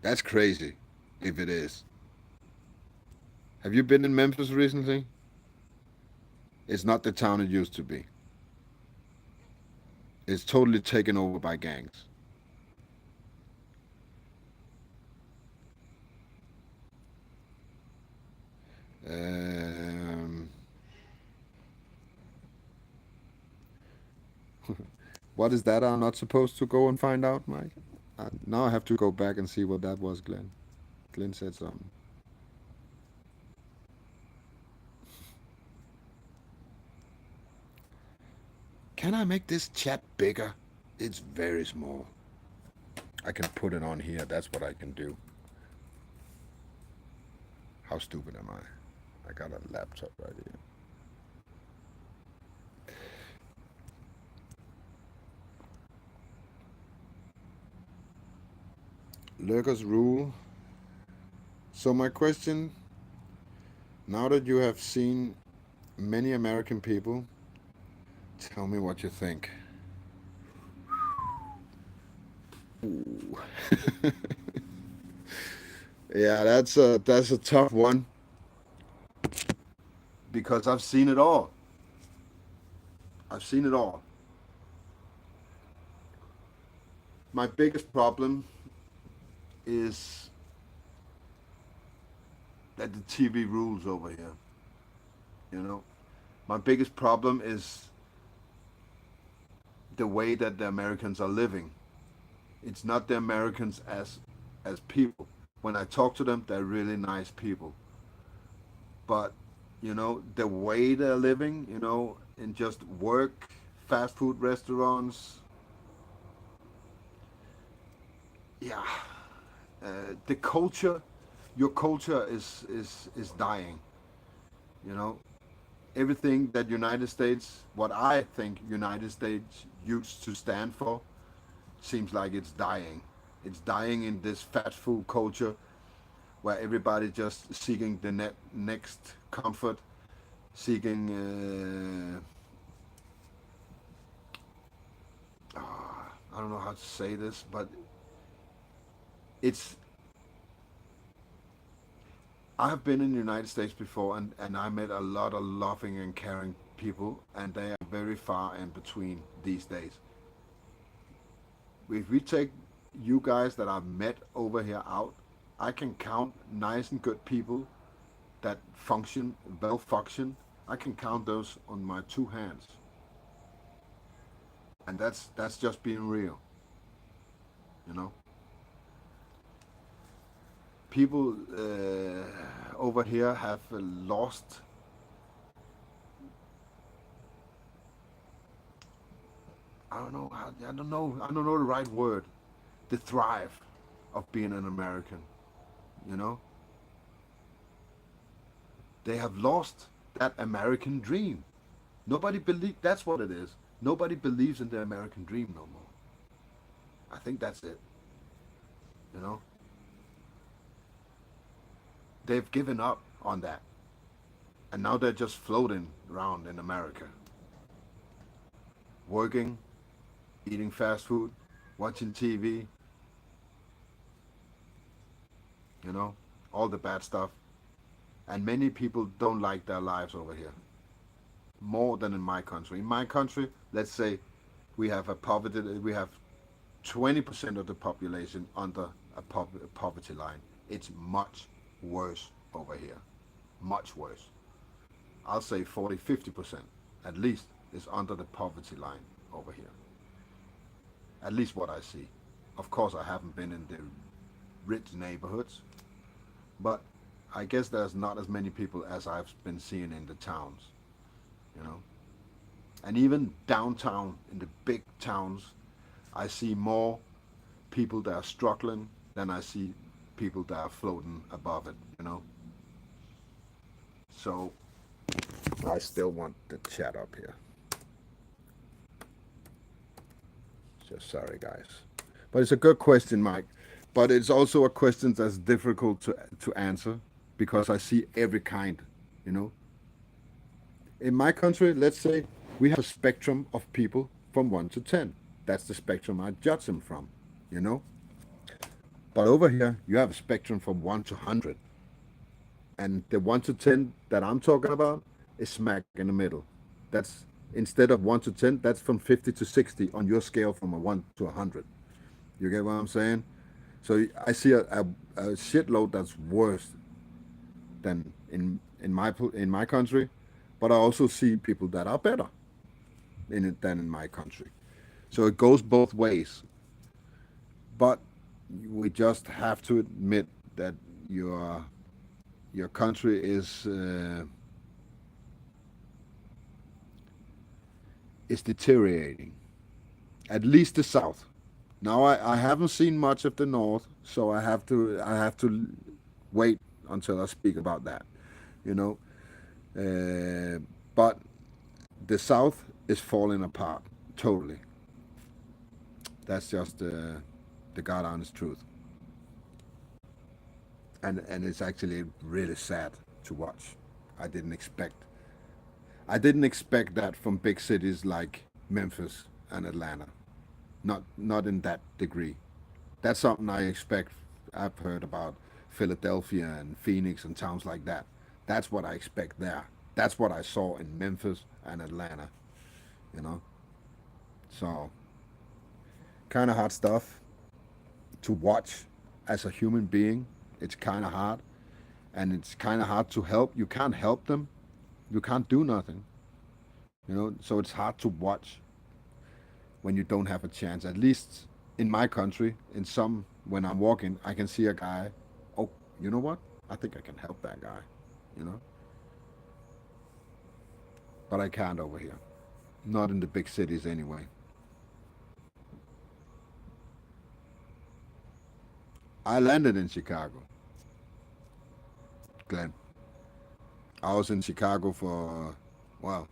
That's crazy, if it is. Have you been in Memphis recently? It's not the town it used to be. It's totally taken over by gangs. Um, what is that I'm not supposed to go and find out, Mike? Now I have to go back and see what that was, Glenn. Glenn said something. Can I make this chat bigger? It's very small. I can put it on here. That's what I can do. How stupid am I? I got a laptop right here. Lurker's rule. So my question, now that you have seen many American people, tell me what you think. Ooh. Yeah, that's a tough one because I've seen it all. I've seen it all. My biggest problem is that the TV rules over here. You know, my biggest problem is the way that the Americans are living. It's not the Americans as people. When I talk to them, they're really nice people. But the way they're living, in just work, fast food restaurants, yeah, the culture, your culture is dying. You know, everything that United States, what I think United States used to stand for, seems like it's dying. It's dying in this fast food culture where everybody just seeking the next comfort, seeking. I don't know how to say this, but it's. I've been in the United States before, and I met a lot of loving and caring people, and they are very far in between these days. If we take you guys that I've met over here out, I can count nice and good people that function, well function. I can count those on my two hands, and that's just being real. You know, people over here have lost. I don't know. I don't know. I don't know the right word. The thrive of being an American. You know, they have lost that American dream. Nobody believe. That's what it is. Nobody believes in the American dream no more. I think that's it. You know, they've given up on that, and now they're just floating around in America, working, eating fast food, watching TV. You know, all the bad stuff. And many people don't like their lives over here more than in my country. In my country, let's say we have a poverty. We have 20% of the population under a poverty line. It's much worse over here. Much worse. I'll say 40, 50% at least is under the poverty line over here. At least what I see. Of course, I haven't been in the rich neighborhoods, but I guess there's not as many people as I've been seeing in the towns, you know. And even downtown in the big towns, I see more people that are struggling than I see people that are floating above it, you know. So I still want the chat up here. Just sorry, guys. But it's a good question, Mike. But it's also a question that's difficult to answer because I see every kind, you know. In my country, let's say we have a spectrum of people from 1 to 10. That's the spectrum I judge them from, you know. But over here, you have a spectrum from 1 to 100. And the 1 to 10 that I'm talking about is smack in the middle. That's instead of 1 to 10, that's from 50 to 60 on your scale from a 1 to 100. You get what I'm saying? So I see a shitload that's worse than in my country, but I also see people that are better in it than in my country. So it goes both ways. But we just have to admit that your your country is deteriorating. At least the south. Now I haven't seen much of the north, so I have to wait until I speak about that. You know, uh, but the south is falling apart totally. That's just the God honest truth, and it's actually really sad to watch. I didn't expect I didn't expect that from big cities like Memphis and Atlanta. Not in that degree. That's something I expect. I've heard about Philadelphia and Phoenix and towns like that. That's what I expect there. That's what I saw in Memphis and Atlanta. You know, so kind of hard stuff to watch as a human being. It's kind of hard, and it's kind of hard to help. You can't help them. You can't do nothing. You know, so it's hard to watch when you don't have a chance. At least in my country, in some when I'm walking, I can see a guy. Oh, you know what? I think I can help that guy. You know, but I can't over here. Not in the big cities anyway. I landed in Chicago, Glenn. I was in Chicago for well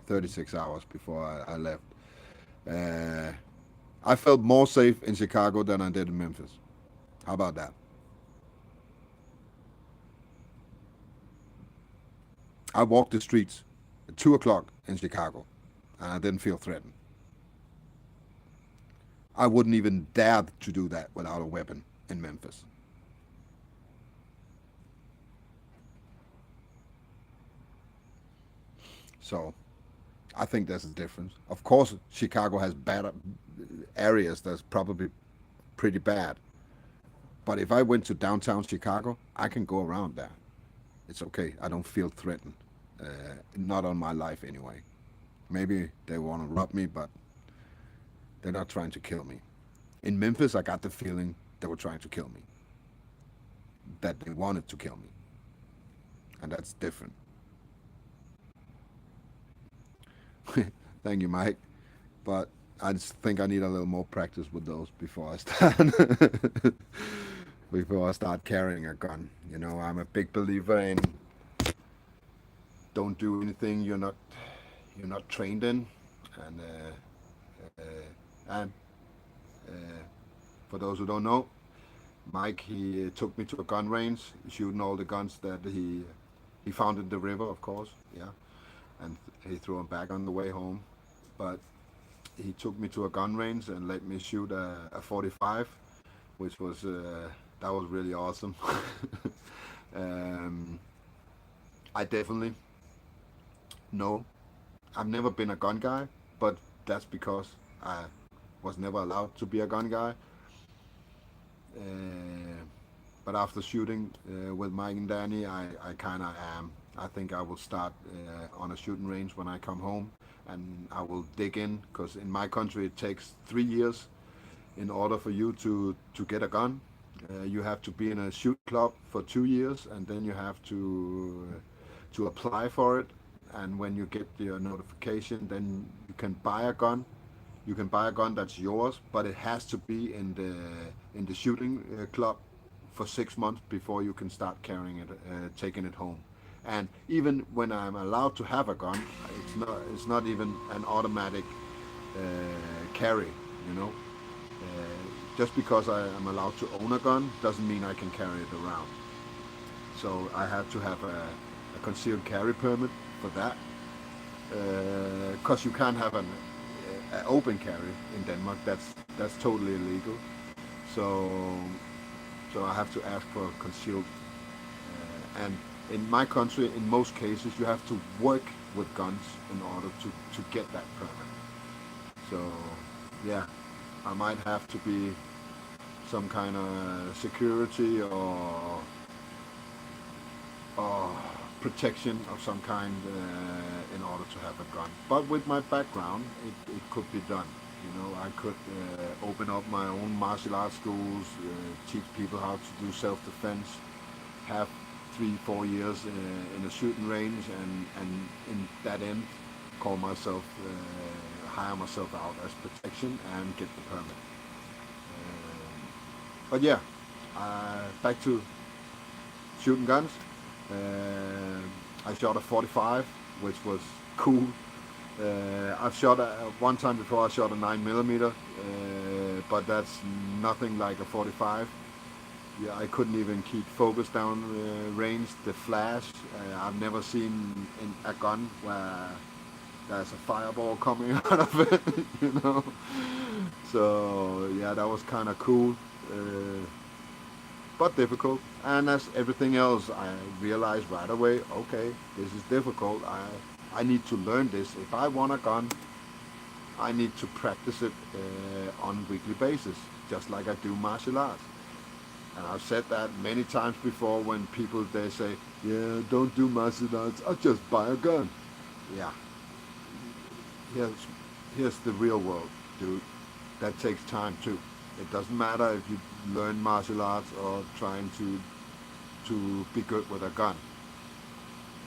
36 hours before I left. Uh, I felt more safe in Chicago than I did in Memphis. How about that? I walked the streets at 2 o'clock in Chicago, and I didn't feel threatened. I wouldn't even dare to do that without a weapon in Memphis. So I think there's a difference. Of course, Chicago has bad areas that's probably pretty bad. But if I went to downtown Chicago, I can go around there. It's okay. I don't feel threatened. Not on my life anyway. Maybe they want to rob me, but they're not trying to kill me. In Memphis, I got the feeling they were trying to kill me, that they wanted to kill me, and that's different. Thank you, Mike. But I just think I need a little more practice with those before I start before I start carrying a gun. You know, I'm a big believer in don't do anything you're not trained in, and and for those who don't know, Mike he took me to a gun range, shooting all the guns that he found in the river, of course, yeah, and he threw them back on the way home. But he took me to a gun range and let me shoot a 45, which was that was really awesome. um, I definitely know I've never been a gun guy, but that's because I was never allowed to be a gun guy. Uh, but after shooting with Mike and Danny, I kind of am. I think I will start on a shooting range when I come home, and I will dig in because in my country it takes 3 years in order for you to get a gun. You have to be in a shoot club for 2 years, and then you have to apply for it. And when you get your notification, then you can buy a gun. You can buy a gun that's yours, but it has to be in the shooting club for 6 months before you can start carrying it, taking it home. And even when I'm allowed to have a gun, it's not even an automatic carry. You know, just because I am allowed to own a gun doesn't mean I can carry it around. So I have to have a concealed carry permit for that, because you can't have an open carry in Denmark. That's totally illegal. So so I have to ask for concealed. And in my country, in most cases, you have to work with guns in order to get that permit. So yeah, I might have to be some kind of security or protection of some kind in order to have a gun. But with my background, it could be done. You know, I could open up my own martial arts schools, teach people how to do self-defense, have 3-4 years in a shooting range, and in that end, call myself, hire myself out as protection and get the permit. But yeah, back to shooting guns. I shot a 45, which was cool. I've shot one time before. I shot a 9mm, but that's nothing like a 45. Yeah, I couldn't even keep focus down range. The flash, I've never seen in a gun where there's a fireball coming out of it, you know. So yeah, that was kind of cool. But difficult. And as everything else, I realized right away, okay, this is difficult. I need to learn this. If I want a gun, I need to practice it on a weekly basis, just like I do martial arts. And I've said that many times before when people they say, yeah, don't do martial arts, I'll just buy a gun. Yeah, here's, here's the real world, dude. That takes time too. It doesn't matter if you learn martial arts or trying to be good with a gun.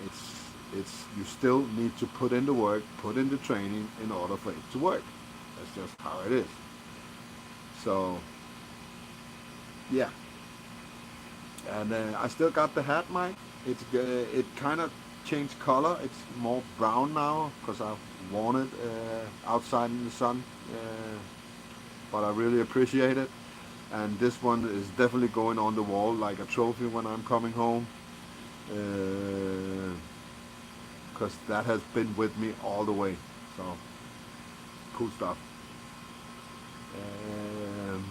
It's you still need to put in the work, put in the training in order for it to work. That's just how it is. So yeah, and I still got the hat, Mike. It kind of changed color. It's more brown now because I've worn it outside in the sun. But I really appreciate it. And this one is definitely going on the wall like a trophy when I'm coming home, because that has been with me all the way. So cool stuff. Um,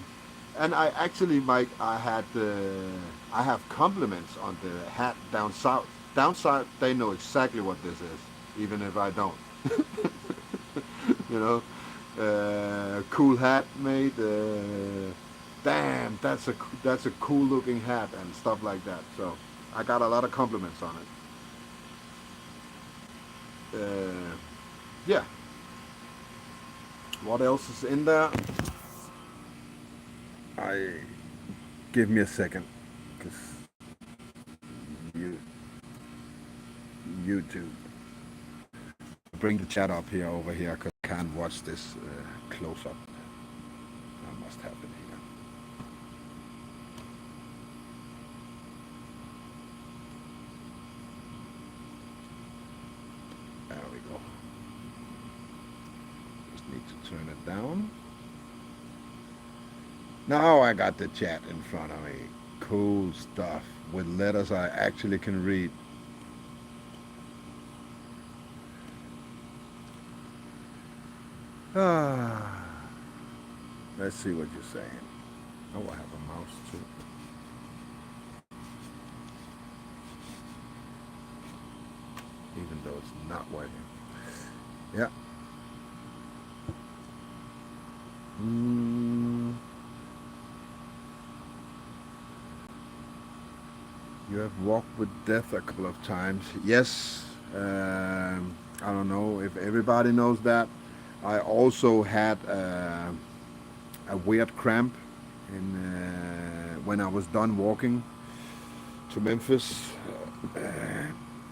and I actually, Mike, I have compliments on the hat down south. Down south, they know exactly what this is, even if I don't. You know, cool hat made. Damn, that's a cool looking hat and stuff like that. So I got a lot of compliments on it. Yeah. What else is in there? I give me a second, cause you YouTube bring the chat up here over here, cause I can't watch this close up. I must have it here. There we go. Just need to turn it down. Now I got the chat in front of me. Cool stuff with letters I actually can read. Ah, let's see what you're saying. Oh, I have a mouse too. Even though it's not working. Yeah. Mm, you have walked with death a couple of times. Yes. I don't know if everybody knows that. I also had a weird cramp in when I was done walking to Memphis,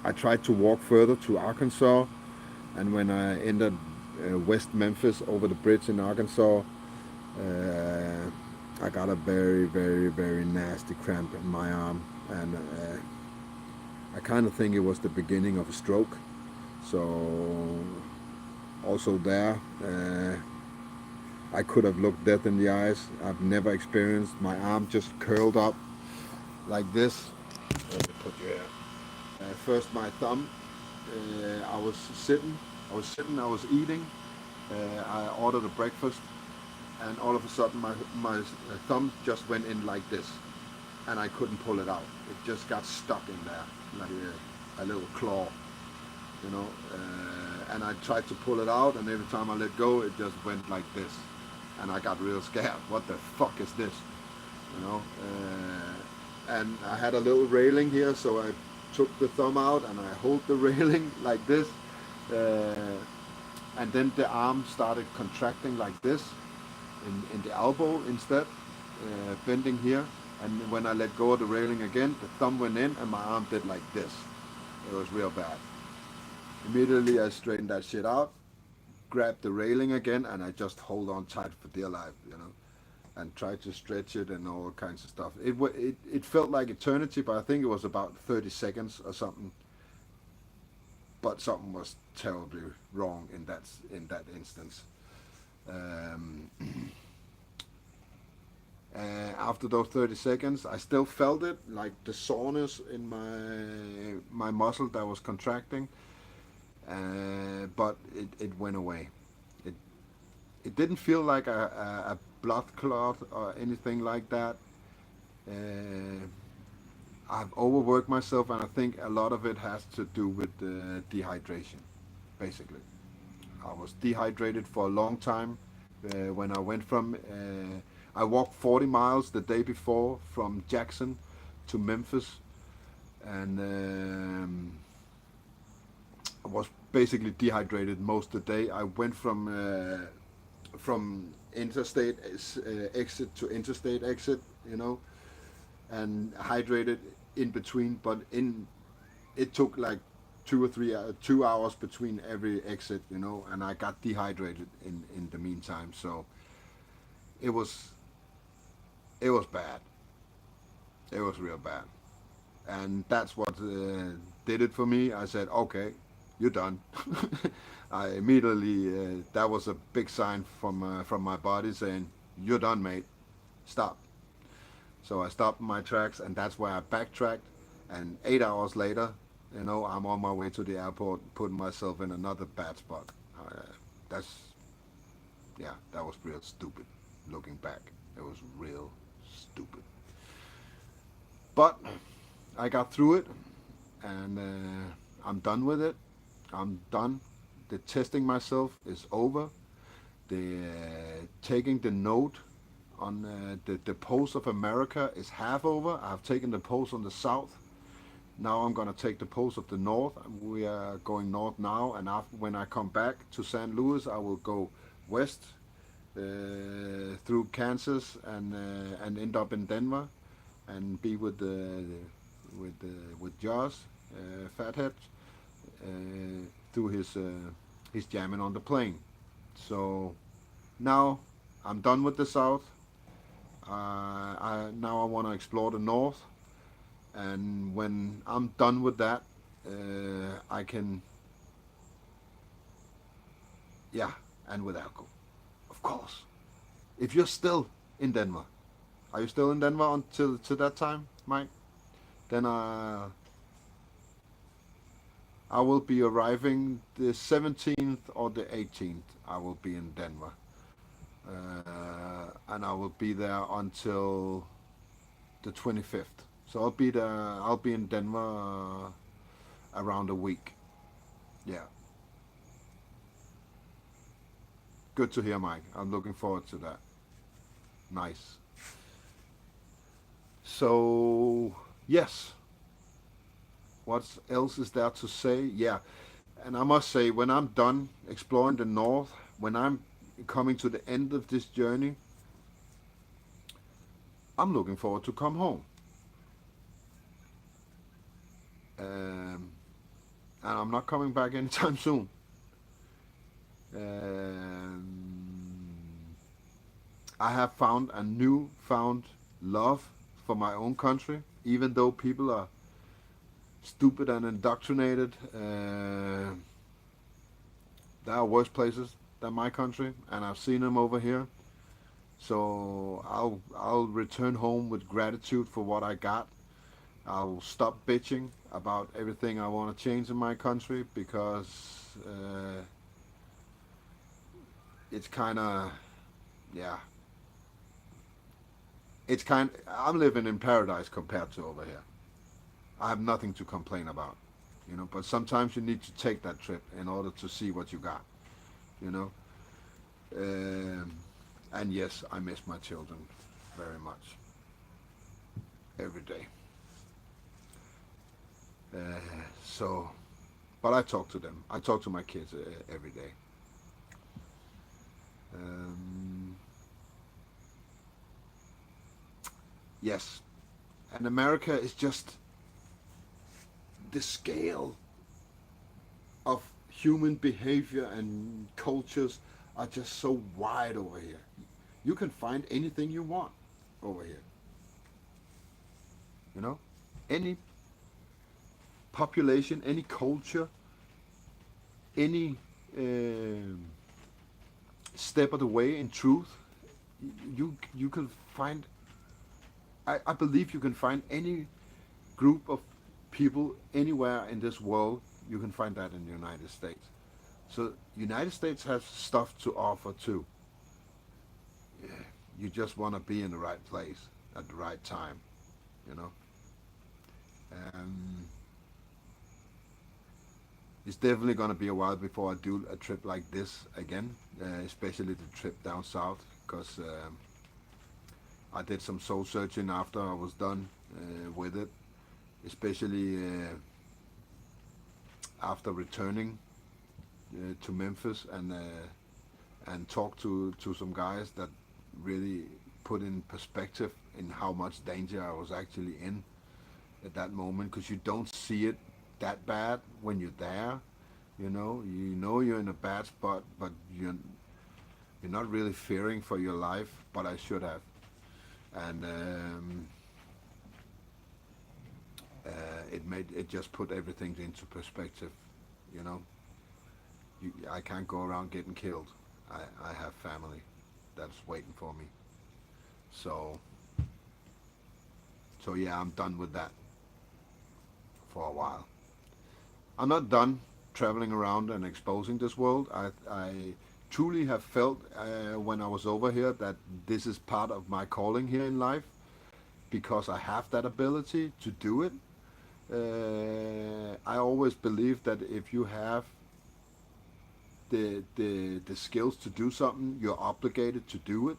I tried to walk further to Arkansas, and when I entered West Memphis over the bridge in Arkansas, I got a very, very, very nasty cramp in my arm, and I kind of think it was the beginning of a stroke. So also there, I could have looked death in the eyes. I've never experienced my arm just curled up like this. Let me put you here. First, my thumb. I was sitting. I was eating. I ordered a breakfast, and all of a sudden, my thumb just went in like this, and I couldn't pull it out. It just got stuck in there, like a little claw, you know. And I tried to pull it out, and every time I let go, it just went like this, and I got real scared. What the fuck is this, you know? And I had a little railing here, so I took the thumb out and I hold the railing like this, and then the arm started contracting like this in the elbow instead, bending here. And when I let go of the railing again, the thumb went in and my arm did like this. It was real bad. Immediately I straightened that shit out, grabbed the railing again, and I just hold on tight for dear life, you know, and tried to stretch it and all kinds of stuff. It felt like eternity, but I think it was about 30 seconds or something. But something was terribly wrong in that instance. Um, After those 30 seconds, I still felt it, like the soreness in my muscle that was contracting, but it went away. It it didn't feel like a blood clot or anything like that. Uh, I've overworked myself, and I think a lot of it has to do with dehydration, basically. I was dehydrated for a long time. When I went from, I walked 40 miles the day before from Jackson to Memphis, and I was basically dehydrated most of the day. I went from interstate exit to interstate exit, you know, and hydrated in between, but it took like 2 hours between every exit, you know, and I got dehydrated in the meantime. So it was it was bad. It was real bad, and that's what did it for me. I said, okay, you're done. I immediately that was a big sign from my body saying, you're done, mate. Stop. So I stopped my tracks, and that's why I backtracked. And 8 hours later, you know, I'm on my way to the airport, putting myself in another bad spot. That's yeah, that was real stupid. Looking back, it was real stupid. But I got through it, and I'm done with it. I'm done. The testing myself is over. The taking the note on the pulse of America is half over. I've taken the pulse on the south. Now I'm gonna take the pulse of the north. We are going north now, and after, when I come back to St. Louis, I will go west through Kansas and end up in Denver and be with Josh Fathead through his jamming on the plane. So now I'm done with the south. Now I want to explore the north, and when I'm done with that, I can, yeah, and with alcohol, of course. If you're still in Denver, are you still in Denver until to that time, Mike? Then I will be arriving the 17th or the 18th. I will be in Denver, and I will be there until the 25th. So I'll be there. I'll be in Denver around a week. Yeah, good to hear, Mike. I'm looking forward to that. Nice. So yes, what else is there to say? Yeah, and I must say, when I'm done exploring the north, when I'm coming to the end of this journey, I'm looking forward to come home. Um, and I'm not coming back anytime soon. Um, I have found a newfound love for my own country, even though people are stupid and indoctrinated. There are worse places than my country, and I've seen them over here. So I'll return home with gratitude for what I got. I'll stop bitching about everything I want to change in my country because it's kind of, yeah, it's kind. I'm living in paradise compared to over here. I have nothing to complain about, you know. But sometimes you need to take that trip in order to see what you got, you know. Um, and yes, I miss my children very much every day. Uh, so, but I talk to them. I talk to my kids every day. Um, yes, and America is just the scale of human behavior and cultures are just so wide over here. You can find anything you want over here. You know, any population, any culture, any um step of the way. In truth, you can find. I believe you can find any group of people anywhere in this world. You can find that in the United States. So United States has stuff to offer too. Yeah, you just want to be in the right place at the right time, you know. Um, it's definitely going to be a while before I do a trip like this again, especially the trip down south, because I did some soul searching after I was done with it, especially after returning to Memphis and talk to some guys that really put in perspective in how much danger I was actually in at that moment, because you don't see it that bad when you're there. You know you're in a bad spot, but you're not really fearing for your life. But I should have, and it just put everything into perspective. You know, I can't go around getting killed. I have family that's waiting for me. So yeah, I'm done with that for a while. I'm not done traveling around and exposing this world. I truly have felt when I was over here that this is part of my calling here in life because I have that ability to do it. I always believe that if you have the skills to do something, you're obligated to do it.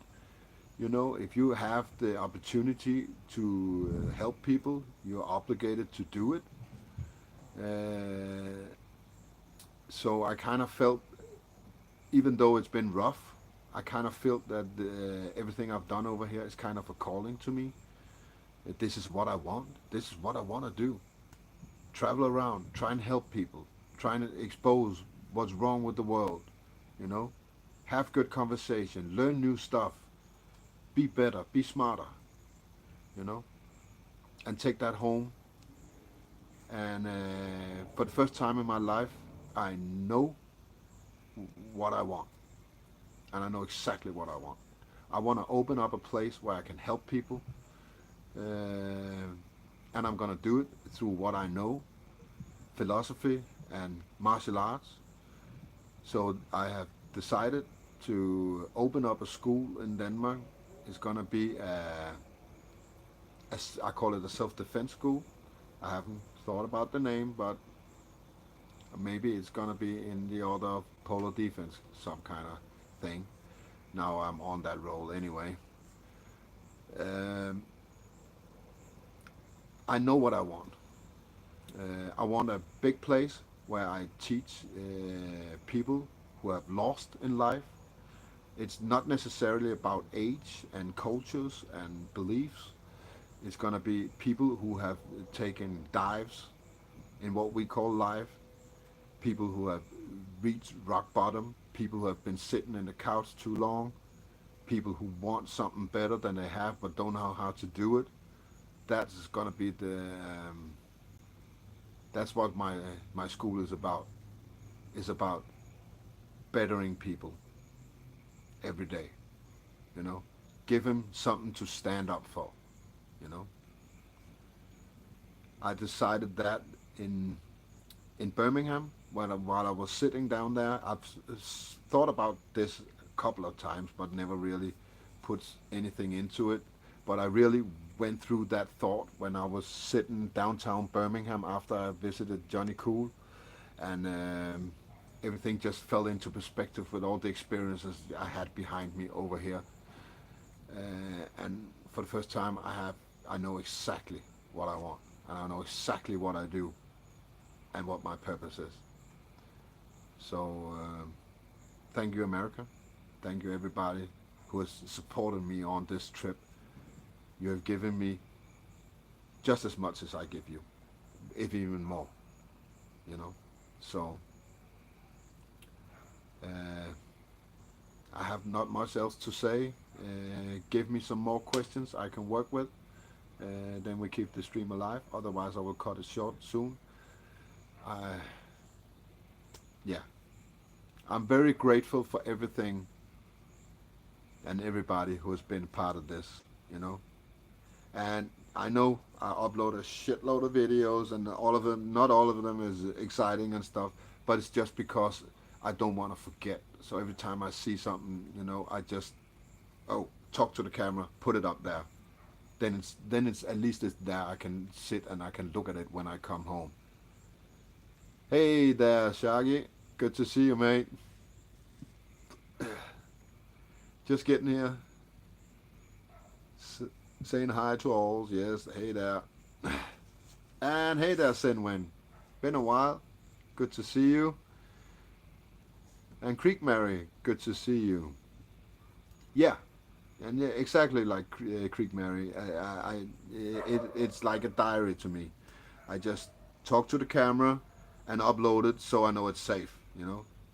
You know, if you have the opportunity to help people, you're obligated to do it. Uh, so I kind of felt, even though it's been rough, I kind of felt that everything I've done over here is kind of a calling to me. That this is what I want. This is what I want to do. Travel around, try and help people, try and expose what's wrong with the world. You know, have good conversation, learn new stuff, be better, be smarter. You know, and take that home. And for the first time in my life, I know what I want, and I know exactly what I want. I want to open up a place where I can help people, and I'm gonna do it through what I know, philosophy and martial arts. So I have decided to open up a school in Denmark. It's gonna be I call it a self-defense school. I haven't thought about the name, but maybe it's gonna be in the order of polar defense, some kind of thing. Now I'm on that role anyway. Um, I know what I want. I want a big place where I teach people who have lost in life It's not necessarily about age and cultures and beliefs. It's gonna be people who have taken dives in what we call life, people who have reached rock bottom, people who have been sitting in the couch too long, people who want something better than they have but don't know how to do it. That's gonna be the that's what my school is about. Is about bettering people every day. You know, give them something to stand up for. You know, I decided that in in Birmingham while I was sitting down there. I've thought about this a couple of times, but never really put anything into it. But I really went through that thought when I was sitting downtown Birmingham after I visited Johnny Cool, and everything just fell into perspective with all the experiences I had behind me over here. And for the first time, I know exactly what I want, and I know exactly what I do and what my purpose is. So thank you, America. Thank you, everybody who has supported me on this trip. You have given me just as much as I give you, if even more. You know, so uh, I have not much else to say. Give me some more questions I can work with. Then we keep the stream alive. Otherwise, I will cut it short soon. I, yeah, I'm very grateful for everything and everybody who has been part of this. You know, and I know I upload a shitload of videos, and all of them, not all of them, is exciting and stuff. But it's just because I don't want to forget. So every time I see something, I just talk to the camera, put it up there. Then it's at least it's there. I can sit and I can look at it when I come home. Hey there, Shaggy. Good to see you, mate. Just getting here, S- saying hi to all. Yes, hey there. And hey there, Sinwin. Been a while. Good to see you. And Creek Mary, good to see you. Yeah, and yeah, exactly like Creek Mary. It's like a diary to me. I just talk to the camera and upload it so I know it's safe.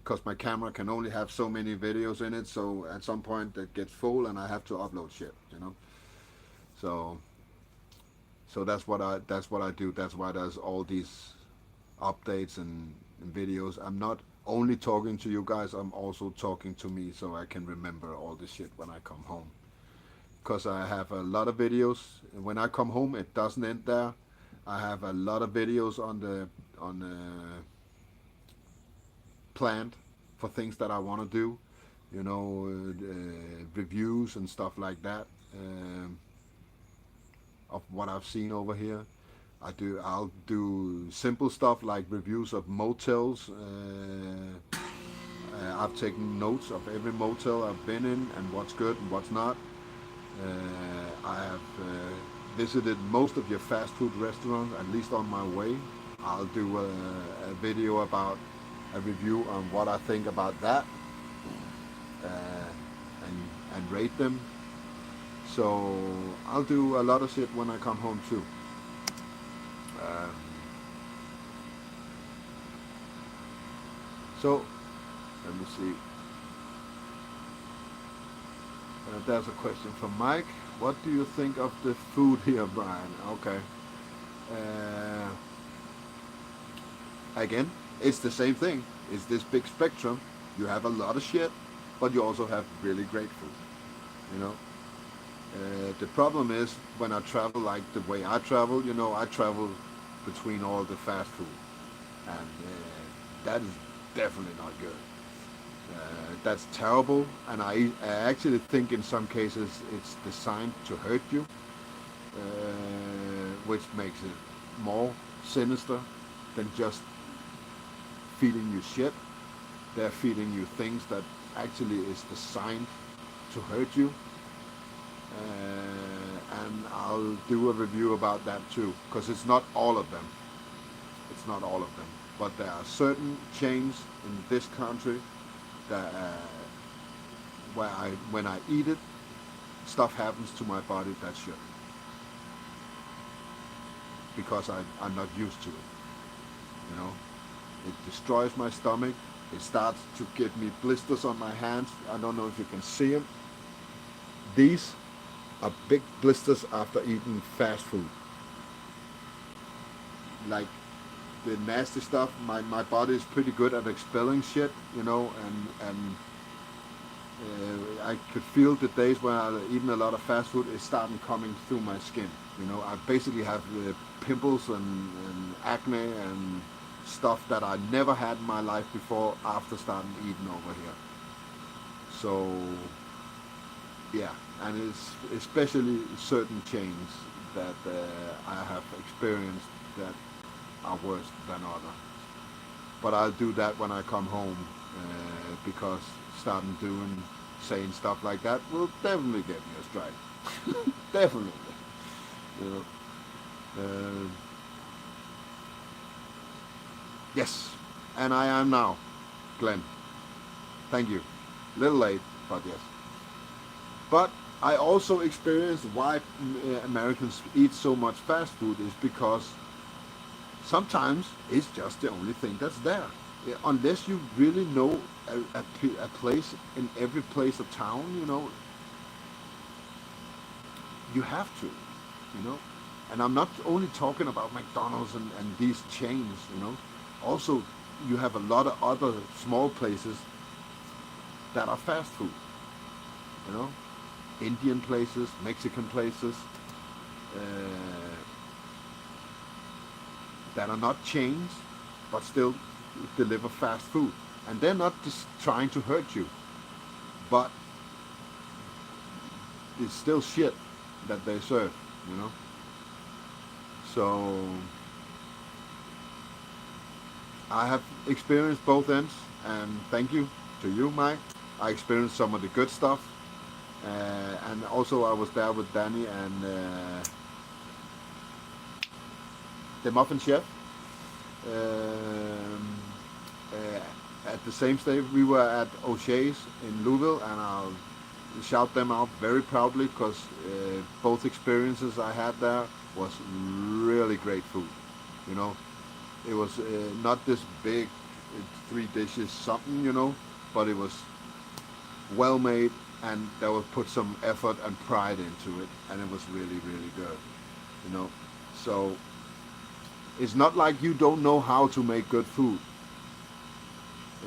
Because my camera can only have so many videos in it. So at some point it gets full and I have to upload shit. So that's what I do. That's why there's all these updates and videos. I'm not only talking to you guys. I'm also talking to me so I can remember all this shit when I come home. Because I have a lot of videos. When I come home, it doesn't end there. I have a lot of videos on the planned for things that I want to do. Reviews and stuff like that of what I've seen over here. I'll do simple stuff like reviews of motels. I've taken notes of every motel I've been in and what's good and what's not. I have visited most of your fast food restaurants, at least on my way. I'll do a video about a review on what I think about that, and rate them. So I'll do a lot of shit when I come home too. Um, so let me see. There's a question from Mike. What do you think of the food here, Brian? Okay. Uh, Again, it's the same thing. It's this big spectrum. You have a lot of shit, but you also have really great food. You know. The problem is when I travel like the way I travel. I travel between all the fast food, and that is definitely not good. That's terrible, and I actually think in some cases it's designed to hurt you, which makes it more sinister than just feeding you shit. They're feeding you things that actually is designed to hurt you, and I'll do a review about that too, because it's not all of them. It's not all of them, but there are certain chains in this country that when I eat it, stuff happens to my body that should, because I'm not used to it. You know, it destroys my stomach. It starts to give me blisters on my hands. I don't know if you can see them. These are big blisters after eating fast food. Like the nasty stuff, my body is pretty good at expelling shit, you know, and I could feel the days when I eaten a lot of fast food, it's starting coming through my skin. You know, I basically have pimples and acne and stuff that I never had in my life before after starting eating over here. So yeah, and it's especially certain chains that I have experienced that are worse than others. But I'll do that when I come home, because starting doing saying stuff like that will definitely get me a strike. Definitely, you know. Uh, yes, and I am now, Glenn. Thank you. Little late, but yes. But I also experienced why Americans eat so much fast food is because sometimes it's just the only thing that's there. Yeah, unless you really know a place in every place of town, you know, you have to, you know. And I'm not only talking about McDonald's and these chains, you know. Also, you have a lot of other small places that are fast food, you know. Indian places, Mexican places, uh, that are not chains, but still deliver fast food. And they're not just trying to hurt you, but it's still shit that they serve, you know. So I have experienced both ends, and thank you to you, Mike. I experienced some of the good stuff, and also I was there with Danny and the Muffin Chef. Um, at the same stage, we were at O'Shea's in Louisville, and I'll shout them out very proudly because both experiences I had there was really great food. You know, it was not this big, 3 dishes something, you know, but it was well made, and they would put some effort and pride into it, and it was really, really good. You know, so it's not like you don't know how to make good food.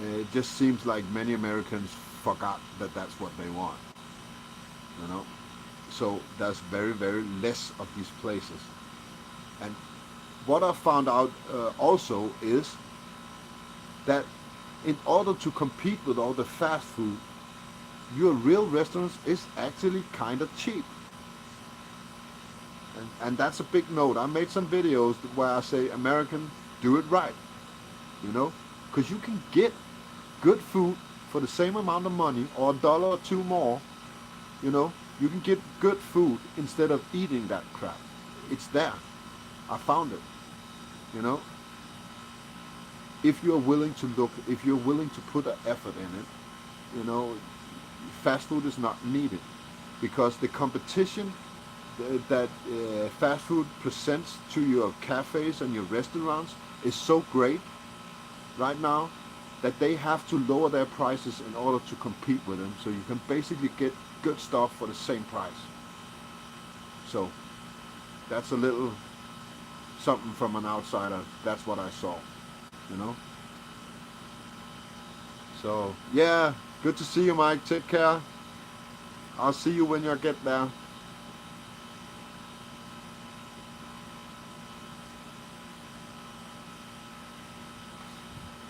It just seems like many Americans forgot that that's what they want. You know, so there's very, very less of these places. And what I found out also is that in order to compete with all the fast food, your real restaurants is actually kind of cheap. And that's a big note. I made some videos where I say, American, do it right, you know, because you can get good food for the same amount of money or a dollar or two more, you know. You can get good food instead of eating that crap. It's there. I found it, you know. If you're willing to look, if you're willing to put an effort in it, you know, fast food is not needed, because the competition that fast food presents to your cafes and your restaurants is so great right now that they have to lower their prices in order to compete with them. So you can basically get good stuff for the same price. So that's a little something from an outsider. That's what I saw, you know. So yeah, good to see you, Mike. Take care. I'll see you when you get there.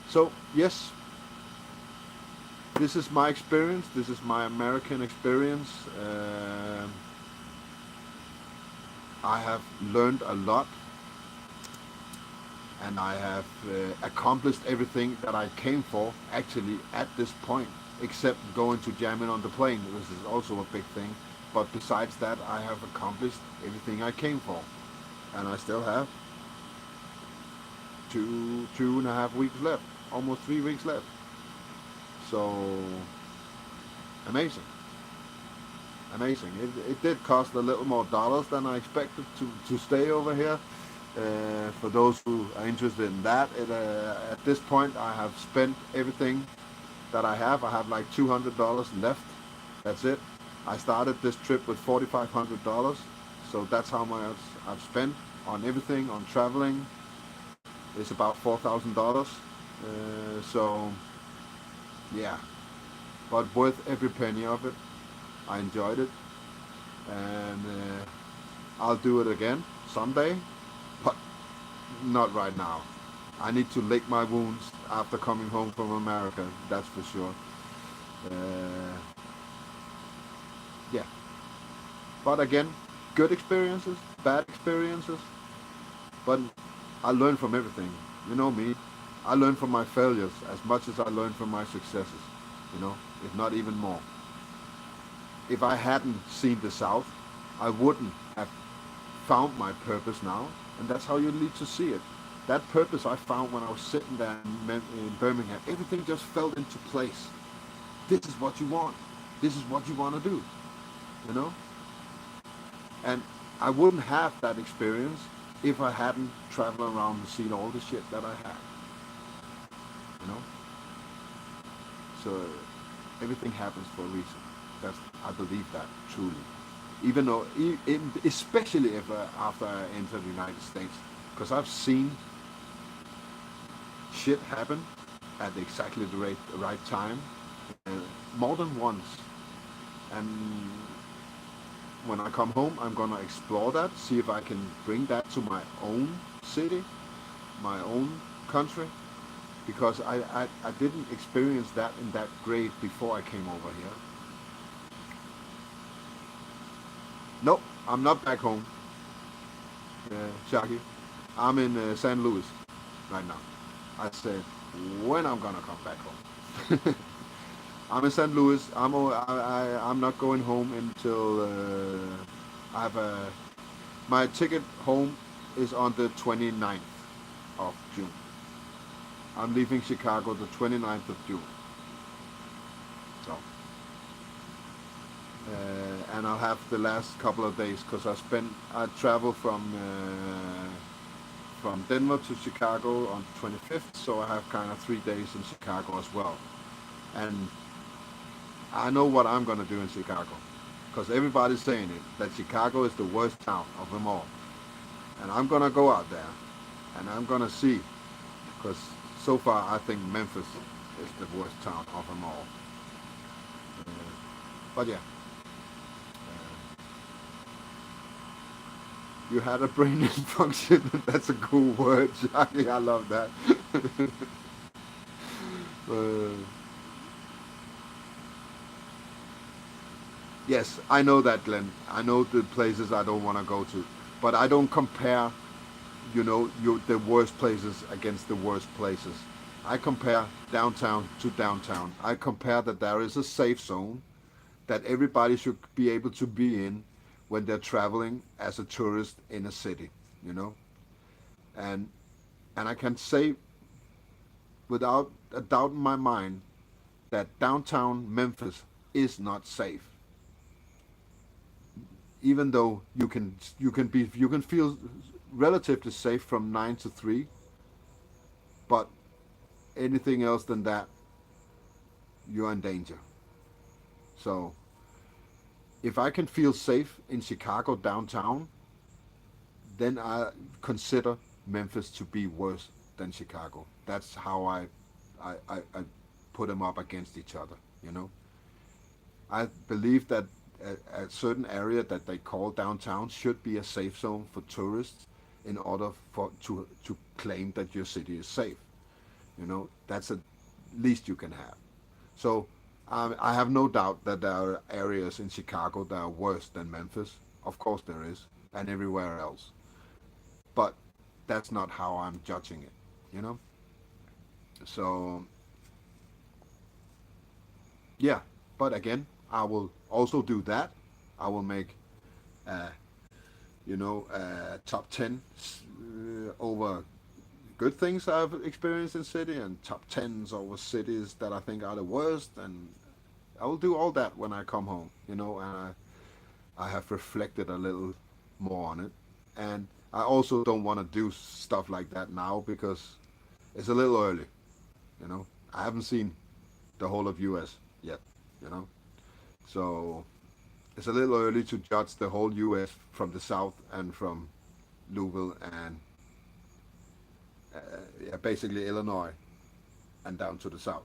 So yes, this is my experience. This is my American experience. I have learned a lot, and I have accomplished everything that I came for actually at this point, except going to jamming on the plane, which is also a big thing. But besides that, I have accomplished everything I came for, and I still have 2.5 weeks left, almost 3 weeks left. So Amazing, amazing. It did cost a little more dollars than I expected to stay over here. For those who are interested in that, at this point I have spent everything that I have. I have like $200 left. That's it. I started this trip with $4,500, so that's how much I've spent on everything, on traveling. It's about $4,000. So yeah, but worth every penny of it. I enjoyed it, and I'll do it again someday, but not right now. I need to lick my wounds after coming home from America. That's for sure. Uh, yeah, but again, good experiences, bad experiences, but I learn from everything. You know me. I learn from my failures as much as I learn from my successes. You know, if not even more. If I hadn't seen the South, I wouldn't have found my purpose now, and that's how you need to see it. That purpose I found when I was sitting there in Birmingham, everything just fell into place. This is what you want. This is what you want to do, you know? And I wouldn't have that experience if I hadn't traveled around and seen all the shit that I had, you know? So everything happens for a reason. That's, I believe that truly. Even though, especially if after I entered the United States, because I've seen shit happen at exactly the right time, uh, more than once. And when I come home, I'm gonna explore that, see if I can bring that to my own city, my own country, because I didn't experience that in that grade before I came over here. Nope, I'm not back home, Shaggy. I'm in St. Louis right now. I said, when I'm gonna come back home. I'm in St. Louis. I'm not going home until I have a my ticket home is on the 29th of June. I'm leaving Chicago the 29th of June. So and I'll have the last couple of days because I travel from Denver to Chicago on 25th, so I have kind of 3 days in Chicago as well. And I know what I'm gonna do in Chicago, because everybody's saying it that Chicago is the worst town of them all, and I'm gonna go out there, and I'm gonna see, because so far I think Memphis is the worst town of them all. Uh, but yeah, you had a brain function. That's a cool word, Johnny. I love that. uh, yes, I know that, Glenn. I know the places I don't want to go to, but I don't compare, the worst places against the worst places. I compare downtown to downtown. I compare that there is a safe zone that everybody should be able to be in when they're traveling as a tourist in a city, you know. And and I can say without a doubt in my mind that downtown Memphis is not safe. Even though you can feel relatively safe from 9 to 3, but anything else than that, you're in danger. So if I can feel safe in Chicago downtown, then I consider Memphis to be worse than Chicago. That's how I put them up against each other. You know, I believe that a certain area that they call downtown should be a safe zone for tourists in order for to claim that your city is safe. You know, that's the least you can have. So I have no doubt that there are areas in Chicago that are worse than Memphis. Of course there is, and everywhere else. But that's not how I'm judging it. You know. So yeah, but again, I will also do that. I will make uh, top 10 over good things I've experienced in city, and top 10s over cities that I think are the worst, and I will do all that when I come home, and I have reflected a little more on it. And I also don't want to do stuff like that now because it's a little early, you know. I haven't seen the whole of US yet, you know. So it's a little early to judge the whole US from the south and from Louisville and yeah, basically Illinois and down to the south.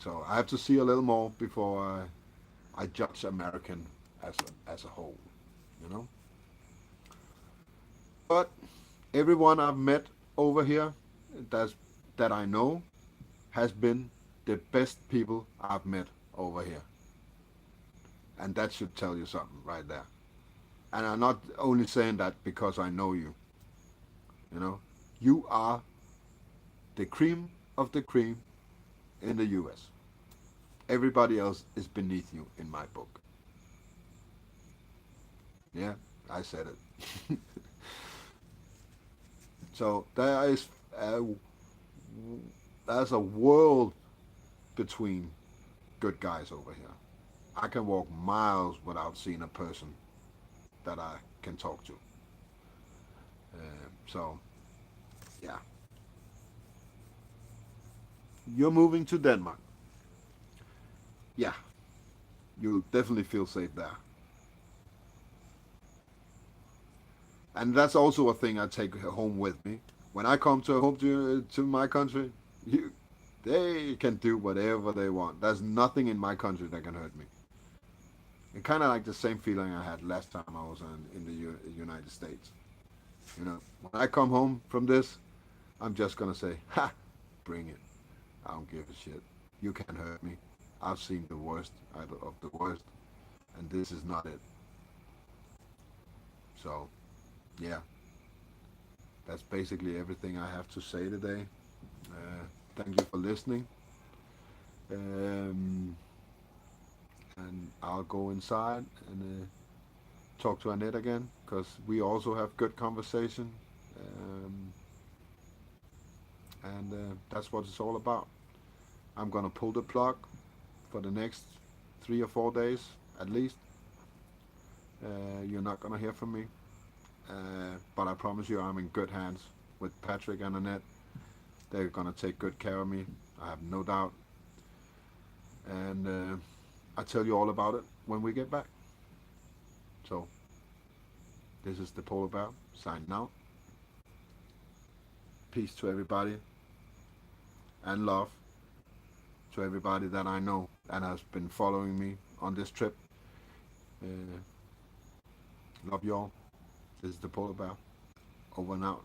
So I have to see a little more before I judge American as a whole, you know. But everyone I've met over here that's, that I know has been the best people I've met over here. And that should tell you something right there. And I'm not only saying that because I know you, you know. You are the cream of the cream in the US. Everybody else is beneath you in my book. Yeah, I said it. So uh, there's a world between good guys over here. I can walk miles without seeing a person that I can talk to. So yeah, you're moving to Denmark. Yeah, you'll definitely feel safe there. And that's also a thing I take home with me. When I come to home to my country, you, they can do whatever they want. There's nothing in my country that can hurt me. And kind of like the same feeling I had last time I was in the United States. When I come home from this, I'm just gonna say, "Ha, bring it. I don't give a shit. You can't hurt me. I've seen the worst of the worst, and this is not it." So, yeah, that's basically everything I have to say today. Thank you for listening. Um, and I'll go inside and talk to Annette again because we also have good conversation. Um, and that's what it's all about. I'm gonna pull the plug for the next 3 or 4 days at least. You're not gonna hear from me, but I promise you I'm in good hands with Patrick and Annette. They're gonna take good care of me. I have no doubt, and I'll tell you all about it when we get back. So this is the Polar Bear signing out. Peace to everybody and love to everybody that I know that has been following me on this trip. Uh, love y'all. This is the Polar Bear. Over and out.